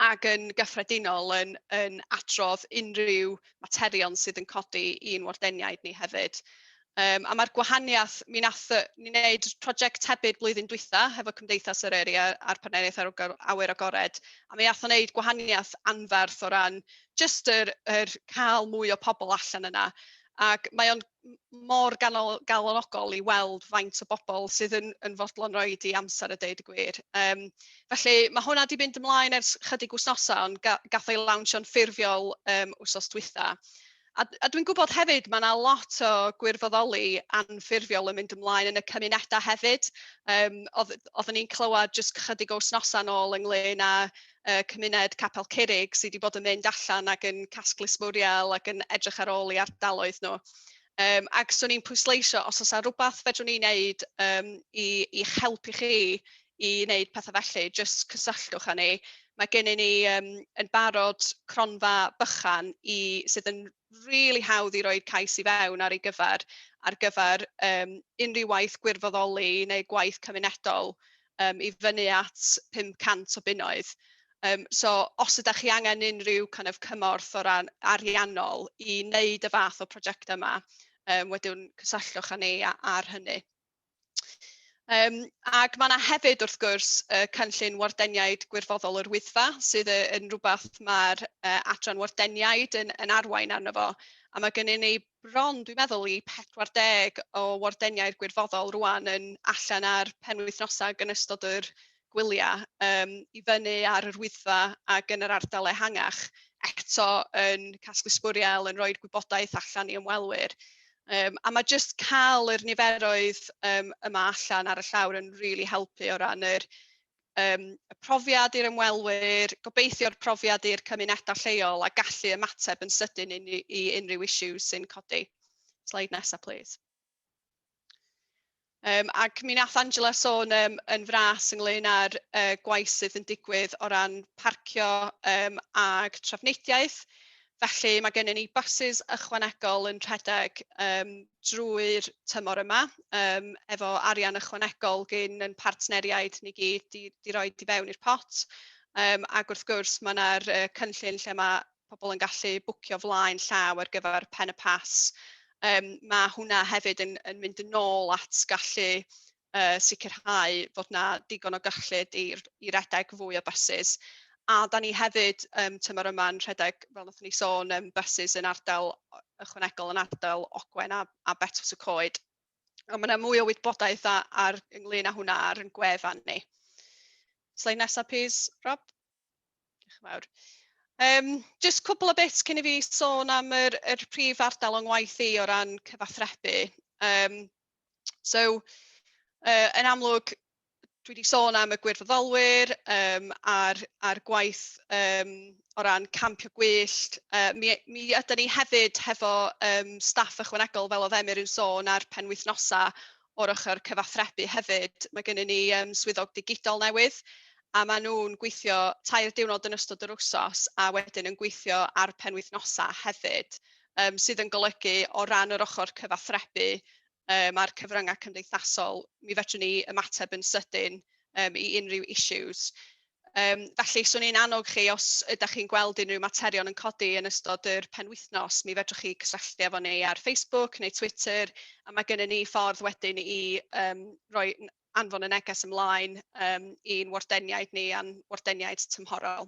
ac yn gyffredinol yn adrodd unrhyw materion sydd yn codi i'n wardeniaid ni hefyd. A mae'r gwahaniaeth, ni wneud prosiect tebyg blwyddyn dwytha hefo Cymdeithas Eryri a'r partneriaeth awyr agored. A mi ath o'n wneud gwahaniaeth anferth o ran just yr cael mwy o pobl allan yna. Ac mae o'n mor galonogol i weld faint o bobl sydd yn fodlon rhoi i amser y deud y gwir. Felly mae hwnna wedi mynd ymlaen ers chydig wythnosau, ond gath ei lawnsio'n ffurfiol wythnos dwytha. A dwi'n gwybod hefyd mae yna lot o gwirfoddoli anffurfiol yn mynd ymlaen yn y cymunedau hefyd. Oedden ni'n clywed jyst chydig o wythnosau nôl ynglyn â cymuned Capel Curig sydd wedi bod yn mynd allan ac yn casglu sbwriel ac yn edrych ar ôl i ardaloedd nhw. Ac so ni'n pwysleisio, os oes rhywbeth fedrwn ni'n wneud i helpu chi i wneud pethau felly, jyst cysylltwch â ni. Mae gennym ni yn barod cronfa bychan sydd yn rili hawdd i roi cais i fewn ar gyfer unrhyw waith gwirfoddoli neu gwaith cymunedol i fyny at 500 o bunnoedd. So os ydych chi angen unrhyw cymorth o ran ariannol i wneud y fath o prosiect yma, wedyn cysylltwch â ni ar hynny. Ac mae yna hefyd wrth gwrs cynllun wardeniaid gwirfoddol yr Wyddfa sydd yn rhywbeth mae'r adran wardeniaid yn arwain arno fo. A mae gennym ni bron, dwi'n meddwl, i 40 o wardeniaid gwirfoddol rwan yn allan ar penwythnosau yn ystod yr gwyliau i fyny ar yr Wyddfa ac yn yr ardal ehangach eto yn casglu sbwriel, yn rhoi gwybodaeth allan i ymwelwyr. A mae jyst cael yr niferoedd yma allan ar y llawr yn rili helpu o ran y profiad i'r ymwelwyr, gobeithio'r profiad i'r cymunedau lleol a gallu ymateb yn sydyn i unrhyw issues sy'n codi. Slide nesaf, please. Ac mi nath Angela sôn yn fras ynglyn â'r gwaith sydd yn digwydd o ran parcio ag trafnidiaeth. Felly mae gennym ni basys ychwanegol yn rhedeg drwy'r tymor yma, efo arian ychwanegol gyn yn partneriaid ni gyd di roi di fewn i'r pot. Ac wrth gwrs mae yna'r cynllun lle mae pobl yn gallu bwcio flaen llaw ar gyfer pen y pas. Mae hwnna hefyd yn mynd yn ôl at gallu sicrhau fod na digon o gyllid i redeg fwy o basys. A da ni hefyd tymor yma yn rhedeg, fel wnaethon ni sôn, basys yn ardal ychwanegol yn ardal Ogwen a Betws y Coed. A mae yna mwy o wybodaeth ynglyn â hwnna ar yn gwefan ni. Sleid nesaf, please, Rob. Diolch yn fawr. Just cwbl o bits cyn i fi sôn am yr prif ardal o'n ngwaith i o ran cyfathrebu. Yn amlwg, dwi wedi sôn am y gwirfoddolwyr a'r gwaith o ran campio gwyllt. Mi ydyn ni hefyd hefo staff ychwanegol fel oedd Emyr yn sôn ar penwythnosa o'r ochr cyfathrebu hefyd. Mae gennym ni swyddog digidol newydd a maen nhw'n gweithio 3 diwrnod yn ystod yr wsos a wedyn yn gweithio ar penwythnosa hefyd, sydd yn golygu o ran yr ochr cyfathrebu a'r cyfryngau cymdeithasol, mi fedrwn ni ymateb yn sydyn i unrhyw issues. Felly, swn i'n annog chi, os ydych chi'n gweld unrhyw materion yn codi yn ystod yr penwythnos, mi fedrwch chi cysylltu efo ni ar Facebook neu Twitter, a mae gennym ni ffordd wedyn i anfon y neges ymlaen i'n wardeniaid ni a'n wardeniaid tymhorol.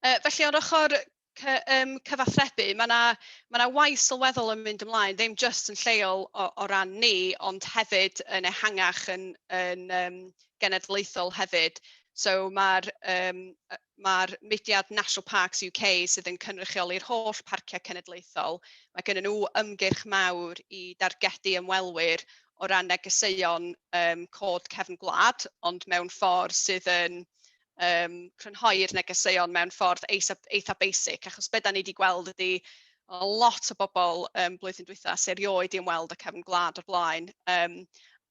Felly, o'r ochr cyfathrebu, mae yna waith sylweddol yn mynd ymlaen, ddim just yn lleol o ran ni, ond hefyd yn ehangach yn genedlaethol hefyd. So mae'r mudiad National Parks UK sydd yn cynrychioli'r holl parciau cenedlaethol. Mae gennym nhw ymgyrch mawr i dargedu ymwelwyr o ran negeseuon cod cefn gwlad, ond mewn ffordd sydd yn crynhoi'r negeseuon mewn ffordd eitha basic, achos be da ni wedi gweld ydy lot o bobl blwyddyn dwytha sy erioed i ymweld â cefn gwlad o'r blaen,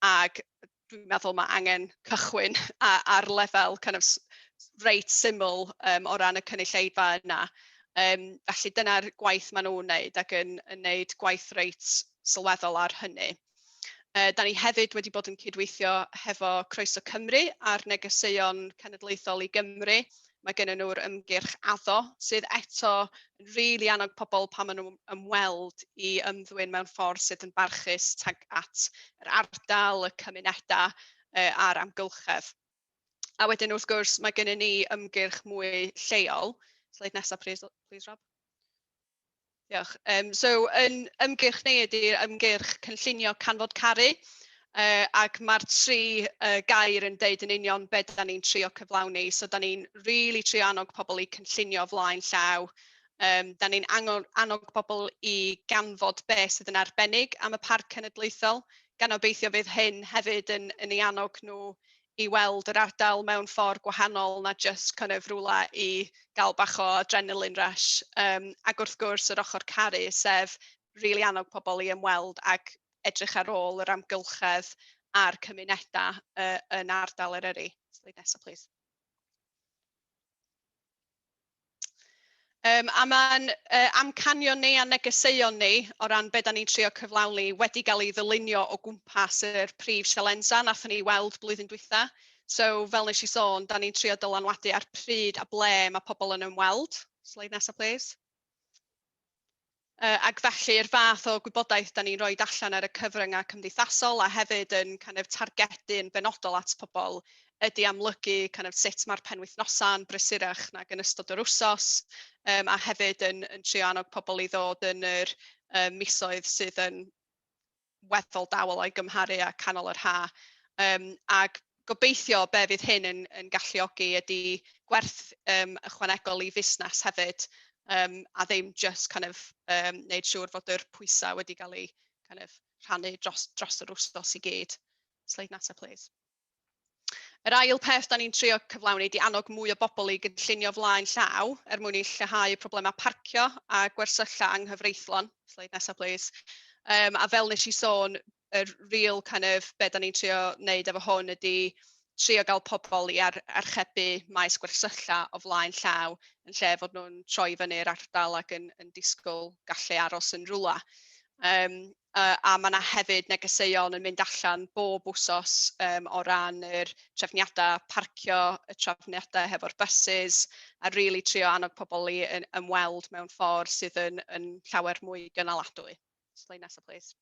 ac dwi'n meddwl mae angen cychwyn ar lefel reit syml o ran y cynulleidfa yna. Felly dyna'r gwaith maen nhw'n wneud ac yn wneud gwaith reit sylweddol ar hynny. Da ni hefyd wedi bod yn cydweithio hefo Croeso Cymru a'r negeseuon cenedlaethol i Gymru. Mae gennym nhw'r ymgyrch addo sydd eto yn rili annog pobl pan maen nhw'n ymweld i ymddwyn mewn ffordd sydd yn barchus tag at yr ardal, y cymunedau a'r amgylchedd. A wedyn wrth gwrs mae gennym ni ymgyrch mwy lleol. Sleid nesaf, please Rob. Diolch. Yn ymgyrch ni ydy'r ymgyrch cynllunio canfod caru, ac mae'r 3 gair yn deud yn union beth da ni'n trio cyflawni. So da ni'n rili trio annog pobl i cynllunio flaen llaw. Da ni'n annog pobl i ganfod beth sydd yn arbennig am y parc cenedlaethol, gan obeithio fydd hyn hefyd yn ei annog nhw i weld yr ardal mewn ffordd gwahanol na just rhywle i gael bach o adrenaline rush. Ac wrth gwrs yr ochr caru, sef rili annog pobl i ymweld ac edrych ar ôl yr amgylchedd a'r cymunedau yn ardal Eryri. Sleid nesaf, please. A mae'n amcanion ni a negeseuon ni o ran beth da ni'n trio cyflawni wedi cael ei ddylunio o gwmpas yr prif sialensa nathon ni weld blwyddyn dwytha. So fel nes I sôn, da ni'n trio dylanwadu ar pryd a ble mae pobl yn ymweld. Sleid nesaf, please. Ac felly'r fath o gwybodaeth da ni'n rhoi allan ar y cyfryngau cymdeithasol a hefyd yn targedu'n benodol at pobl ydy amlygu sut mae'r penwythnosau'n brysurach nag yn ystod yr wsos, a hefyd yn trio annog pobl i ddod yn yr misoedd sydd yn weddol dawel o'i gymharu â canol yr ha. Ac gobeithio be fydd hyn yn galluogi ydy gwerth ychwanegol i fusnes hefyd, a ddim just wneud siŵr fod yr pwysau wedi cael ei rhannu dros yr wsos I gyd. Sleid nesaf, please. Yr ail peth da ni'n trio cyflawni ydy annog mwy o bobl I gynllunio flaen llaw mwyn I lleihau y problemau parcio a gwersylla anghyfreithlon. Sleid nesaf, please. A fel nes I sôn, yr real be da ni'n trio wneud efo hwn ydy trio gael pobl i archebu maes gwersylla o flaen llaw yn lle fod nhw'n troi fyny'r ardal ac yn disgwyl gallu aros yn rwla. A mae yna hefyd negeseuon yn mynd allan bob wsos o ran yr trefniadau parcio, y trefniadau hefo'r buses, a really trio annog pobl i ymweld mewn ffordd sydd yn llawer mwy gynaladwy. Slide nesaf, please.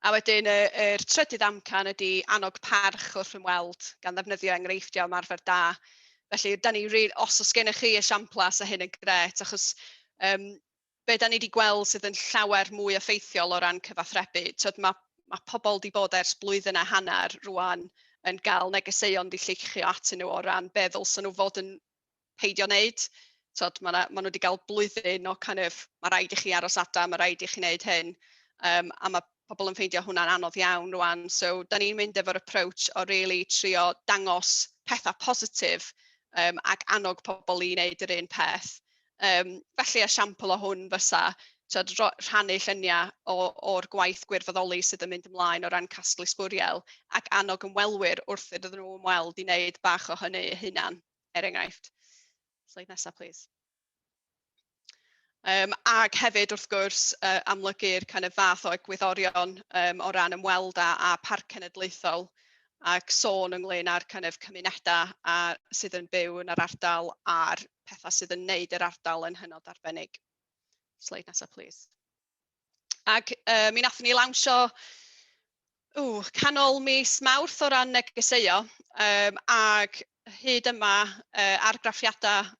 A wedyn, yr trydydd amcan ydy annog parch wrth ymweld gan ddefnyddio enghreifftiau ymarfer da. Felly, os oes gennych chi esiamplas a hyn yn gret, achos be da ni wedi gweld sydd yn llawer mwy effeithiol o ran cyfathrebu. Mae pobl wedi bod ers blwyddyn a hanner rwan yn cael negeseuon di llichio atyn nhw o ran be ddylsyn nhw fod yn peidio wneud. Mae nhw wedi cael blwyddyn o mae rhaid i chi aros adra, mae rhaid i chi wneud hyn. A mae pobl yn ffeindio hwnna'n anodd iawn rwan. So, da ni'n mynd efo'r approach o really trio dangos pethau positif ac annog pobl i wneud yr un peth. Felly, esiampl o hwn fysa rhannu lluniau o'r gwaith gwirfoddoli sydd yn mynd ymlaen o ran casglu sbwriel ac annog ymwelwyr wrth iddyn nhw ymweld i wneud bach o hynny hunan, enghraifft. Slide nesaf, please. Ac hefyd, wrth gwrs, amlygu'r fath o egwyddorion o ran ymweld a Parc Cenedlaethol ac sôn ynglyn â'r cymunedau sydd yn byw yn yr ardal a'r pethau sydd yn wneud yr ardal yn hynod arbennig. Slide nesaf, please. Ac mi nathon ni lawnsio canol mis Mawrth o ran negeseuo, ac hyd yma argraffiadau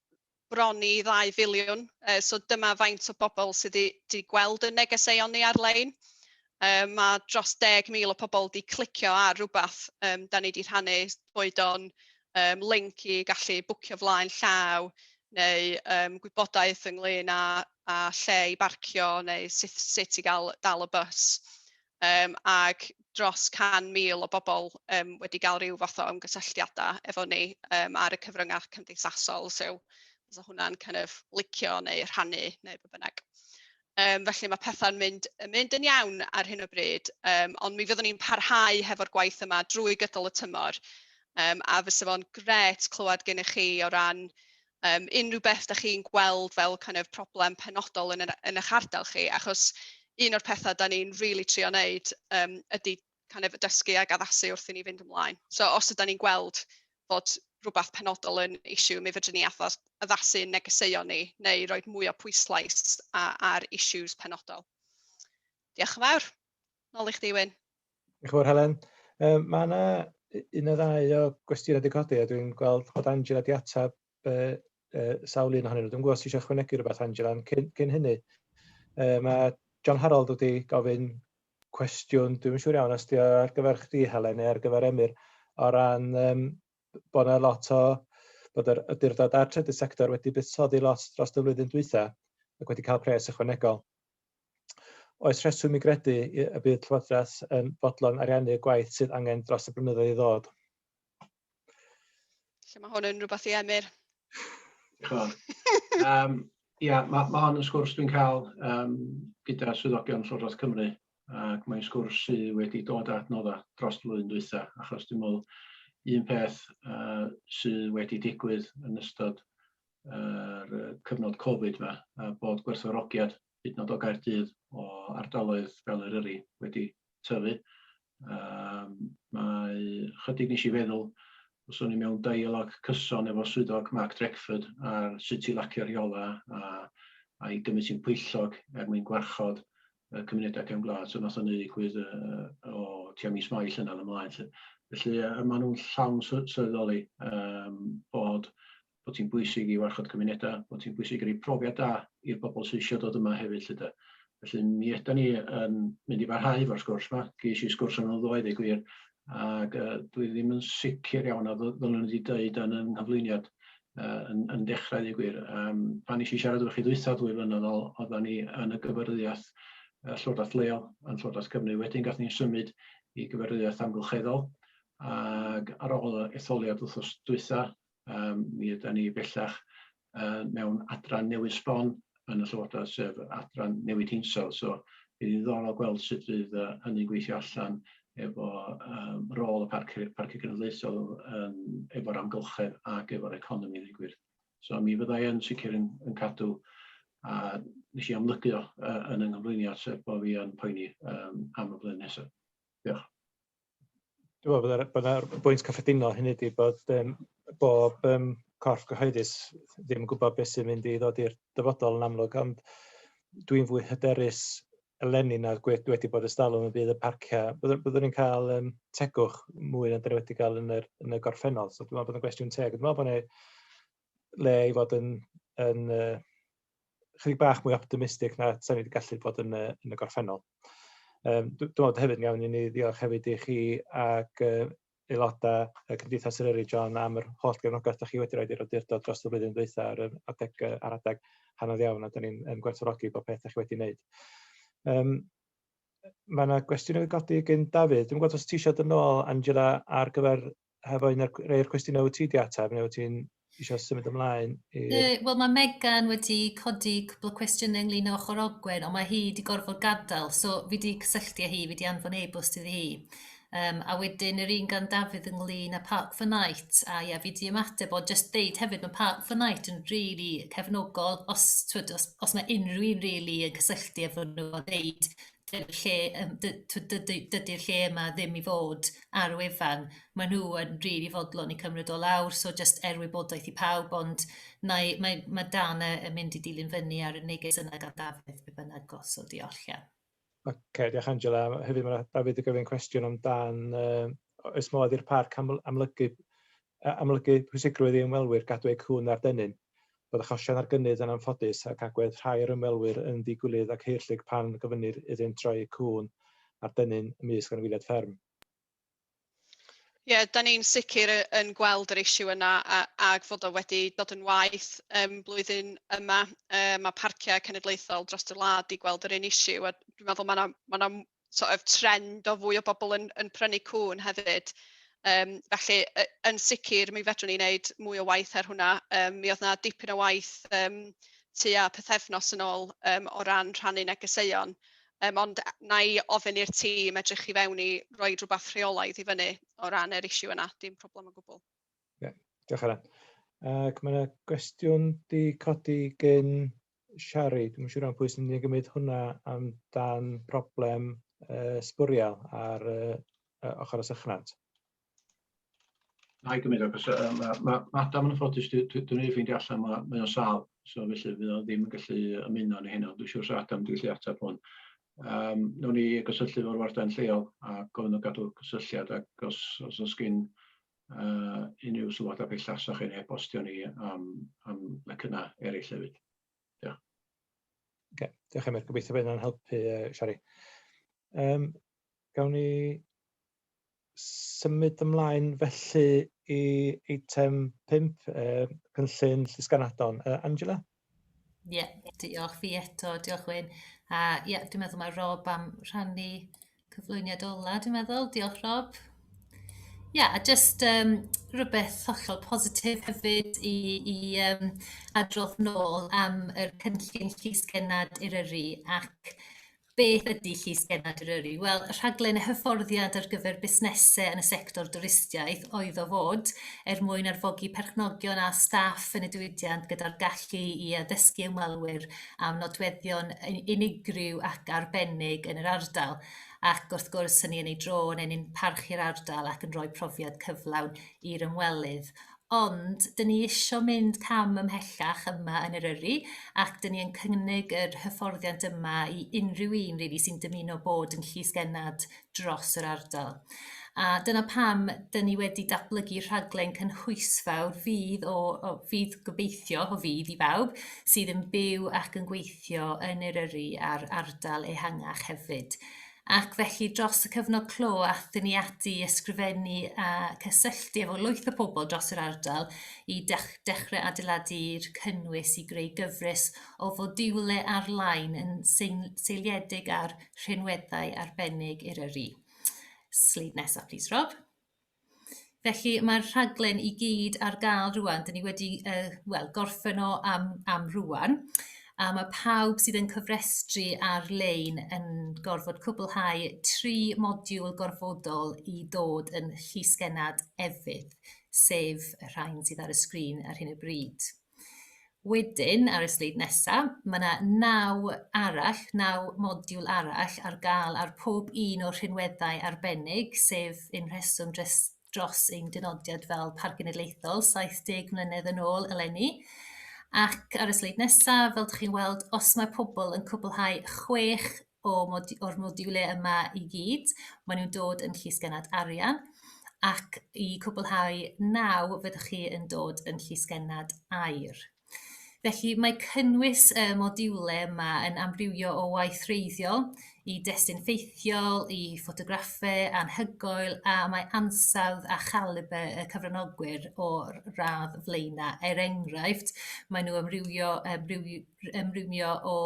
bron i 2 filiwn. So dyma faint o bobl sydd wedi gweld y negeseuon ni ar-lein. Mae dros 10,000 o pobl wedi clicio ar rhywbeth da ni wedi rhannu, boed o'n link i gallu bwcio flaen llaw, neu gwybodaeth ynglyn â lle i barcio, neu sut i gael dal y bus. Ac dros 100,000 o bobl wedi cael rhyw fath o ymgysylltiadau efo ni ar y cyfryngau cymdeithasol. So, hwnna'n licio neu rhannu neu be bynnag. Felly mae pethau'n mynd yn iawn ar hyn o bryd, ond mi fyddwn ni'n parhau hefo'r gwaith yma drwy gydol y tymor. A fysa fo'n gret clywed gennych chi o ran unrhyw beth da chi'n gweld fel problem penodol yn eich ardal chi, achos un o'r pethau da ni'n really trio wneud ydy dysgu ag addasu wrth i ni fynd ymlaen. So os ydyn ni'n gweld fod rhywbeth penodol yn issue, mi fydden ni addasu negeseuon ni, neu rhoi mwy o pwyslais ar issues penodol. Diolch yn fawr. Nôl i chdi, Wyn. Diolch yn fawr, Helen. Mae yna un o ddau o gwestiynau wedi codi, a dwi'n gweld bod Angela wedi atab sawl un ohonyn nhw. Dwi'n gwybod os eisiau ychwanegu rhywbeth, Angela, cyn hynny. Mae John Harold wedi gofyn cwestiwn, dwi'n siŵr iawn os di ar gyfer chdi, Helen, neu ar gyfer Emyr, o ran bod yna lot o bod yr awdurdod a'r trydydd sector wedi buddsoddi lot dros y flwyddyn dwytha ac wedi cael pres ychwanegol. Oes rheswm i gredu y bydd Llywodraeth yn fodlon ariannu y gwaith sydd angen dros y blynyddoedd i ddod? Lle mae hwn yn rhywbeth i Emyr? Ia, mae hwn yn sgwrs dwi'n cael gyda swyddogion Llywodraeth Cymru, ac mae'n sgwrs sydd wedi dod at nodda dros y flwyddyn dwytha, achos dwi'n meddwl un peth sydd wedi digwydd yn ystod cyfnod Covid yma, bod gwerthfawrogiad hyd yn oed o Gaerdydd o ardaloedd fel yr Rheoli wedi tyfu. Mae chydig nes i feddwl, os o'n i mewn dialog cyson efo swyddog Mark Dregford ar sut i lacio rheola a'i gymryd sy'n pwyllog mwyn gwarchod cymunedau cefn gwlad. So nath o'n ddigwydd o tua mis Mai llynedd ymlaen. Felly maen nhw'n llawn sylweddoli bod hi'n bwysig i warchod cymunedau, bod hi'n bwysig i roi profiad da i'r bobl sydd eisiau dod yma hefyd. Felly mi ydyn ni yn mynd i barhau efo'r sgwrs yma. Ges i sgwrs yn ddweud ei gwir, ac dwi ddim yn sicr iawn a ddylwn nhw wedi dweud yn yng nghyflwyniad yn dechrau ei gwir. Pan nes i siarad efo chi ddwytha 2 flynedd ôl, oedden ni yn y gyfarwyddiaeth Llywodraeth Leol yn Llywodraeth Cymru. Wedyn gath ni'n symud i gyfarwyddiaeth amgylcheddol. Ac ar ôl y etholiad wrthos dwytha, mi ydyn ni bellach mewn adran newydd sbon yn y Llywodraeth, sef adran newid hinsawdd. So bydd hi'n ddiddorol gweld sut fydd hynny'n gweithio allan efo rôl y parc genedlaethol efo'r amgylchedd ac efo'r economi ddigwydd. So mi fyddai yn sicr yn cadw, a nes i amlygu o yn yng nghyflwyniad sef bod fi yn poeni am y flwyddyn nesaf. Diolch. Dwi'n meddwl bod yna bwynt cyffredinol hynny ydi bod bob corff gyhoeddus ddim yn gwybod beth sy'n mynd i ddod i'r dyfodol yn amlwg, ond dwi'n fwy hyderus eleni na wedi bod ystalwm yn bydd y parciau. Byddwn ni'n cael tegwch mwy na dyn ni wedi cael yn y gorffennol. So dwi'n meddwl bod yn gwestiwn teg. Dwi'n meddwl bod ni le i fod yn chydig bach mwy optimistig na sa'n ni wedi gallu bod yn y gorffennol. Dwi'n meddwl hefyd yn iawn i ni ddiolch hefyd i chi ac aelodau y Cymdeithas Eryri, John, am yr holl gefnogaeth ydych chi wedi roed i'r awdurdod dros y flwyddyn dwytha ar adeg hanodd iawn, a dyn ni'n gwerthfawrogi bob peth ydych chi wedi wneud. Mae yna gwestiwn wedi godi gen Dafydd. Dwi'n gwybod os ti eisiau dod nôl, Angela, ar gyfer hefo un o'r rhai o'r cwestiynau wyt ti wedi ateb, neu wyt ti'n eisiau symud ymlaen? Wel, mae Megan wedi codi cwbl o cwestiynau ynglyn â ochr Ogwen, ond mae hi wedi gorfod gadael, so fi wedi cysylltu â hi, fi wedi anfon e-bost iddi hi. A wedyn yr un gan Dafydd ynglyn â Parc for Night, a ia, fi wedi ymateb o just deud hefyd mae Parc for Night yn really cefnogol, os mae unrhyw un really yn cysylltu efo nhw o ddeud dydy'r lle yma ddim i fod ar y wefan, mae nhw yn really fodlon i cymryd o lawr, so just wybodaeth i pawb, ond mae Dan yn mynd i dilyn fyny ar y neges yna gan Dafydd, be bynnag os, so diolch, ia. Oce, diolch Angela. Hefyd mae Dafydd yn gofyn cwestiwn amdan oes modd i'r parc amlygu pwysigrwydd i ymwelwyr gadw eu cwn ar dynyn, bod achosion ar gynnydd yn anffodus ac agwedd rhai o'r ymwelwyr yn ddigwylydd ac heirllig pan gyfynir iddynt troi eu cwn ar dynyn ymysg anifeiliaid fferm. Ie, da ni'n sicr yn gweld yr isiw yna ac fod o wedi dod yn waith blwyddyn yma. Mae parciau cenedlaethol dros y wlad i gweld yr un isiw, a dwi'n meddwl mae yna sort of trend o fwy o bobl yn prynu cwn hefyd. Felly, yn sicr, mi fedrwn ni wneud mwy o waith ar hwnna. Mi oedd yna dipyn o waith tua pythefnos yn ôl o ran rhannu negeseuon. Ond na i ofyn i'r tîm edrych i fewn i roi rhywbeth rheolaidd i fyny o ran yr isiw yna, dim problem o gwbl. Diolch Anna. Ac mae yna gwestiwn di codi gen Shari. Dwi'n siŵr am pwy sy'n mynd i gymryd hwnna amdan problem sbwriel ar ochr y sychnant. Na i gymryd o, cos mae Adam yn ffodus, dwi'n ei ffeindio allan, mae o'n sal, so felly fydd o ddim yn gallu ymuno yn hynny, dwi'n siŵr sy'n Adam dwi'n gallu ateb hwn. Nw'n ni gysylltu fo'r warden lleol a gofyn nhw gadw cysylltiad, ac os oes gen unrhyw sylwadau bellach sa chi'n e-bostio ni am lecynna eraill hefyd. Diolch. Diolch Emyr, gobeithio bydd yna'n helpu Shari. Gawn ni symud ymlaen felly i eitem 5, cynllun llysganadon. Angela? Ie, diolch fi eto, diolch Wyn. A ie, dwi'n meddwl mae Rob am rhannu cyflwyniad ola, dwi'n meddwl. Diolch Rob. Ie, a just rhywbeth hollol positif hefyd i adrodd nôl am yr cynllun llysgennad Eryri ac beth ydy llysgennad Eryri? Wel, rhaglen hyfforddiad ar gyfer busnesau yn y sector dwristiaeth oedd o fod mwyn arfogi perchnogion a staff yn y diwydiant gyda'r gallu i addysgu ymwelwyr am nodweddion unigryw ac arbennig yn yr ardal. Ac wrth gwrs hynny yn ei dro yn enyn parchu'r ardal ac yn rhoi profiad cyflawn i'r ymwelydd. Ond, dyn ni eisiau mynd cam ymhellach yma yn Eryri ac dyn ni yn cynnig yr hyfforddiant yma i unrhyw un sy'n dymuno bod yn llysgennad dros yr ardal. A dyna pam dyn ni wedi datblygu rhaglen cynhwysfawr fydd gobeithio o fydd i bawb sydd yn byw ac yn gweithio yn Eryri a'r ardal ehangach hefyd. Ac felly dros y cyfnod clo aethon ni ati ysgrifennu a cysylltu efo lwyth o pobl dros yr ardal i dechrau adeiladu'r cynnwys i greu gyfres o fodiwlau ar-lein yn seiliedig ar rhinweddau arbennig Eryri. Slide nesaf, please, Rob. Felly mae'r rhaglen i gyd ar gael rwan, dyn ni wedi gorffen o am rwan. A mae pawb sydd yn cyfrestru ar-lein yn gorfod cwblhau 3 modiwl gorfodol i dod yn llysgennad efydd, sef y rhain sydd ar y sgrin ar hyn o bryd. Wedyn, ar y sleid nesaf, mae yna 9 modiwl arall ar gael ar pob un o'r rhinweddau arbennig, sef un rheswm dros ein dynodiad fel Parc Genedlaethol 70 mlynedd yn ôl eleni. Ac ar y sleid nesaf, fel ydych chi'n weld, os mae pobl yn cwblhau 6 o'r modiwlau yma i gyd, maen nhw'n dod yn llysgennad arian, ac i cwblhau 9 fyddwch chi yn dod yn llysgennad aur. Felly mae cynnwys y modiwlau yma yn amrywio o waith wreiddiol i destun ffeithiol, i ffotograffau anhygoel, a mae ansawdd a chaliber y cyfranogwyr o'r radd flaenau. Enghraifft, maen nhw ymrwymio o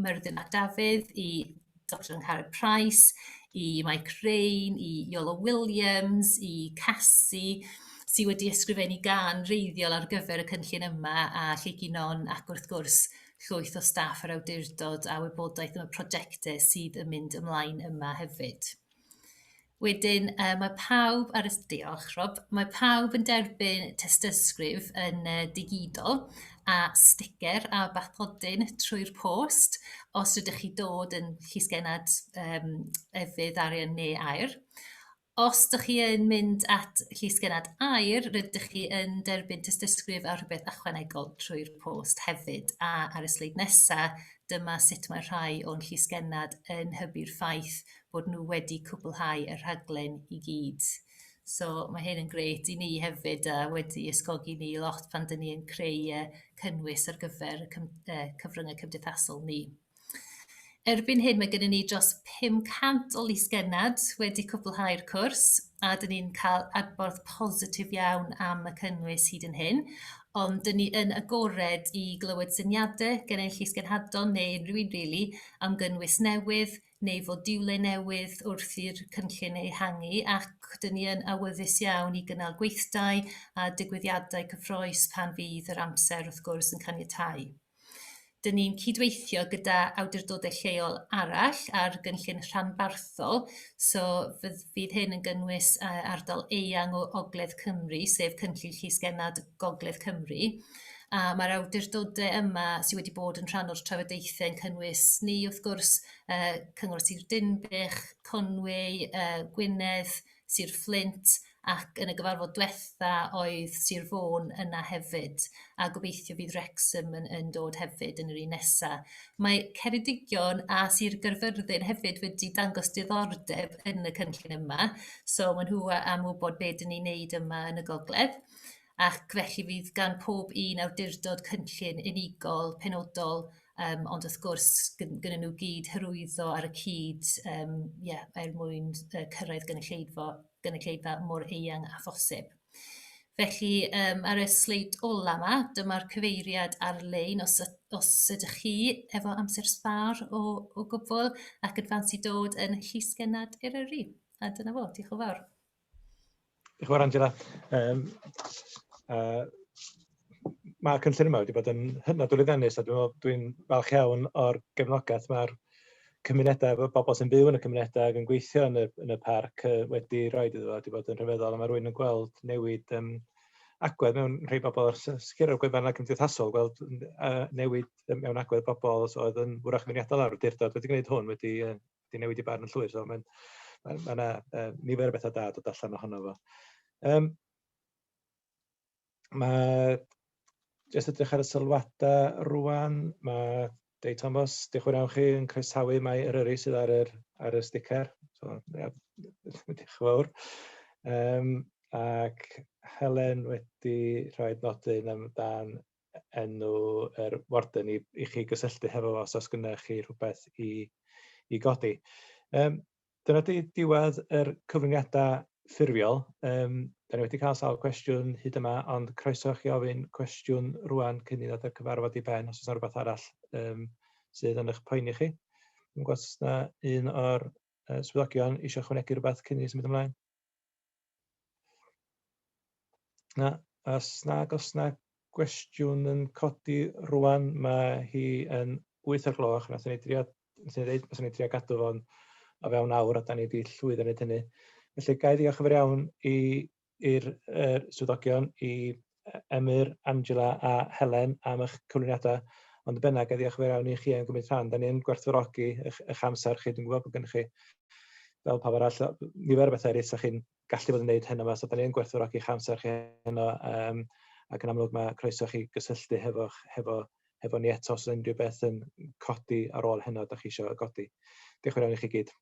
Myrddin Mac Dafydd i Dr Angharad Price, i Mike Rain, i Iolo Williams, i Cassie, sydd wedi ysgrifennu gan reiddiol ar gyfer y cynllun yma a Lleigunon ac wrth gwrs llwyth o staff yr awdurdod a wybodaeth am y prosiectau sydd yn mynd ymlaen yma hefyd. Wedyn, mae pawb diolch Rob, mae pawb yn derbyn testysgrif yn digidol a sticker a bathodyn trwy'r post os rydych chi dod yn llysgennad efydd arian neu aur. Os ydych chi yn mynd at llysgennad aur, rydych chi yn derbyn testysgrif a rhywbeth ychwanegol trwy'r post hefyd. A ar y sleid nesaf, dyma sut mae rhai o'n llysgennad yn hybu'r ffaith bod nhw wedi cwblhau y rhaglen i gyd. So mae hyn yn grêt i ni hefyd a wedi ysgogi ni lot pan dyn ni yn creu cynnwys ar gyfer cyfryngau cymdeithasol ni. Erbyn hyn, mae gennym ni dros 500 o lysgennad wedi cwblhau'r cwrs, a dyn ni'n cael adborth positif iawn am y cynnwys hyd yn hyn, ond dyn ni yn agored i glywed syniadau gen ein llysgennadon neu unrhyw un rili am gynnwys newydd neu fodiwlau newydd wrth i'r cynllun ehangu, ac dyn ni yn awyddus iawn i gynnal gweithdai a digwyddiadau cyffrous pan fydd yr amser wrth gwrs yn caniatáu. Dyn ni'n cydweithio gyda awdurdodau lleol arall ar gynllun rhanbarthol, so fydd hyn yn gynnwys ardal eang o Ngogledd Cymru, sef cynllun llysgennad Ngogledd Cymru. Mae'r awdurdodau yma sydd wedi bod yn rhan o'r trafodaethau yn cynnwys ni, wrth gwrs, Cyngor Sir Dinbych, Conwy, Gwynedd, Sir Fflint, ac yn y gyfarfod diwetha oedd Sir Fôn yna hefyd, a gobeithio fydd Wrexham yn dod hefyd yn yr un nesaf. Mae Ceredigion a Sir Gaerfyrddin hefyd wedi dangos diddordeb yn y cynllun yma, so maen nhw am wybod beth dyn ni'n neud yma yn y Ngogledd, ac felly fydd gan pob un awdurdod cynllun unigol, penodol, ond wrth gwrs gyda nhw gyd hyrwyddo ar y cyd mwyn cyrraedd gynulleidfa mor eang a phosib. Felly, ar y sleid ola yma, dyma'r cyfeiriad ar-lein os ydych chi efo amser sbar o gwbl ac yn fansi dod yn llysgennad Eryri. A dyna fo, diolch yn fawr. Diolch yn fawr, Angela. Mae'r cynllun yma wedi bod yn hynod o lwyddannus a dwi'n falch iawn o'r gefnogaeth mae'r cymunedau, bobl sy'n byw yn y cymunedau ac yn gweithio yn y parc wedi rhoi iddo fo, wedi bod yn rhyfeddol, a mae rhywun yn gweld newid agwedd mewn rhai bobl o'r sicr o'r gwefannau cymdeithasol, gweld newid mewn agwedd bobl oedd yn wrach fyniadol ar awdurdod wedi gwneud hwn, wedi newid i barn yn llwyr, so mae yna nifer o bethau da dod allan ohono fo. Mae jyst edrych ar y sylwadau rwan, mae Dei Thomas, diolch yn fawr chi yn croesawu mae Eryri sydd ar y sticer. So, diolch yn fawr. Ac Helen wedi rhoi nodyn amdan enw yr warden i chi gysylltu hefo os oes gynnech chi rhywbeth i godi. Dyna di diwedd yr cyfraniadau ffurfiol. Da ni wedi cael sawl cwestiwn hyd yma, ond croeso chi ofyn cwestiwn rwan cyn i ddod y cyfarfod i ben, os oes rhywbeth arall sydd yn eich poeni chi. Dwi'n gwybod os yna un o'r swyddogion eisiau ychwanegu rhywbeth cyn i symud ymlaen. Na, os na gwestiwn yn codi rwan. Mae hi yn 8 o'r gloch. Nathon ni drio gadw fo'n o fewn awr, a da ni wedi llwyddo wneud hynny. Felly, gai ddiolch yn fawr iawn i'r swyddogion, i Emyr, Angela a Helen am eich cyflwyniadau. Ond yn bennaf, gai diolch yn fawr iawn i chi am gymryd rhan. Da ni'n gwerthfawrogi eich amser chi. Dwi'n gwybod bod gennych chi, fel pawb arall, nifer o bethau eraill sa chi'n gallu bod yn gwneud heno yma. So da ni'n gwerthfawrogi eich amser chi heno. Ac yn amlwg mae croeso chi gysylltu hefo ni eto os ydy unrhyw beth yn codi ar ôl heno da chi eisiau godi. Diolch yn fawr iawn i chi gyd.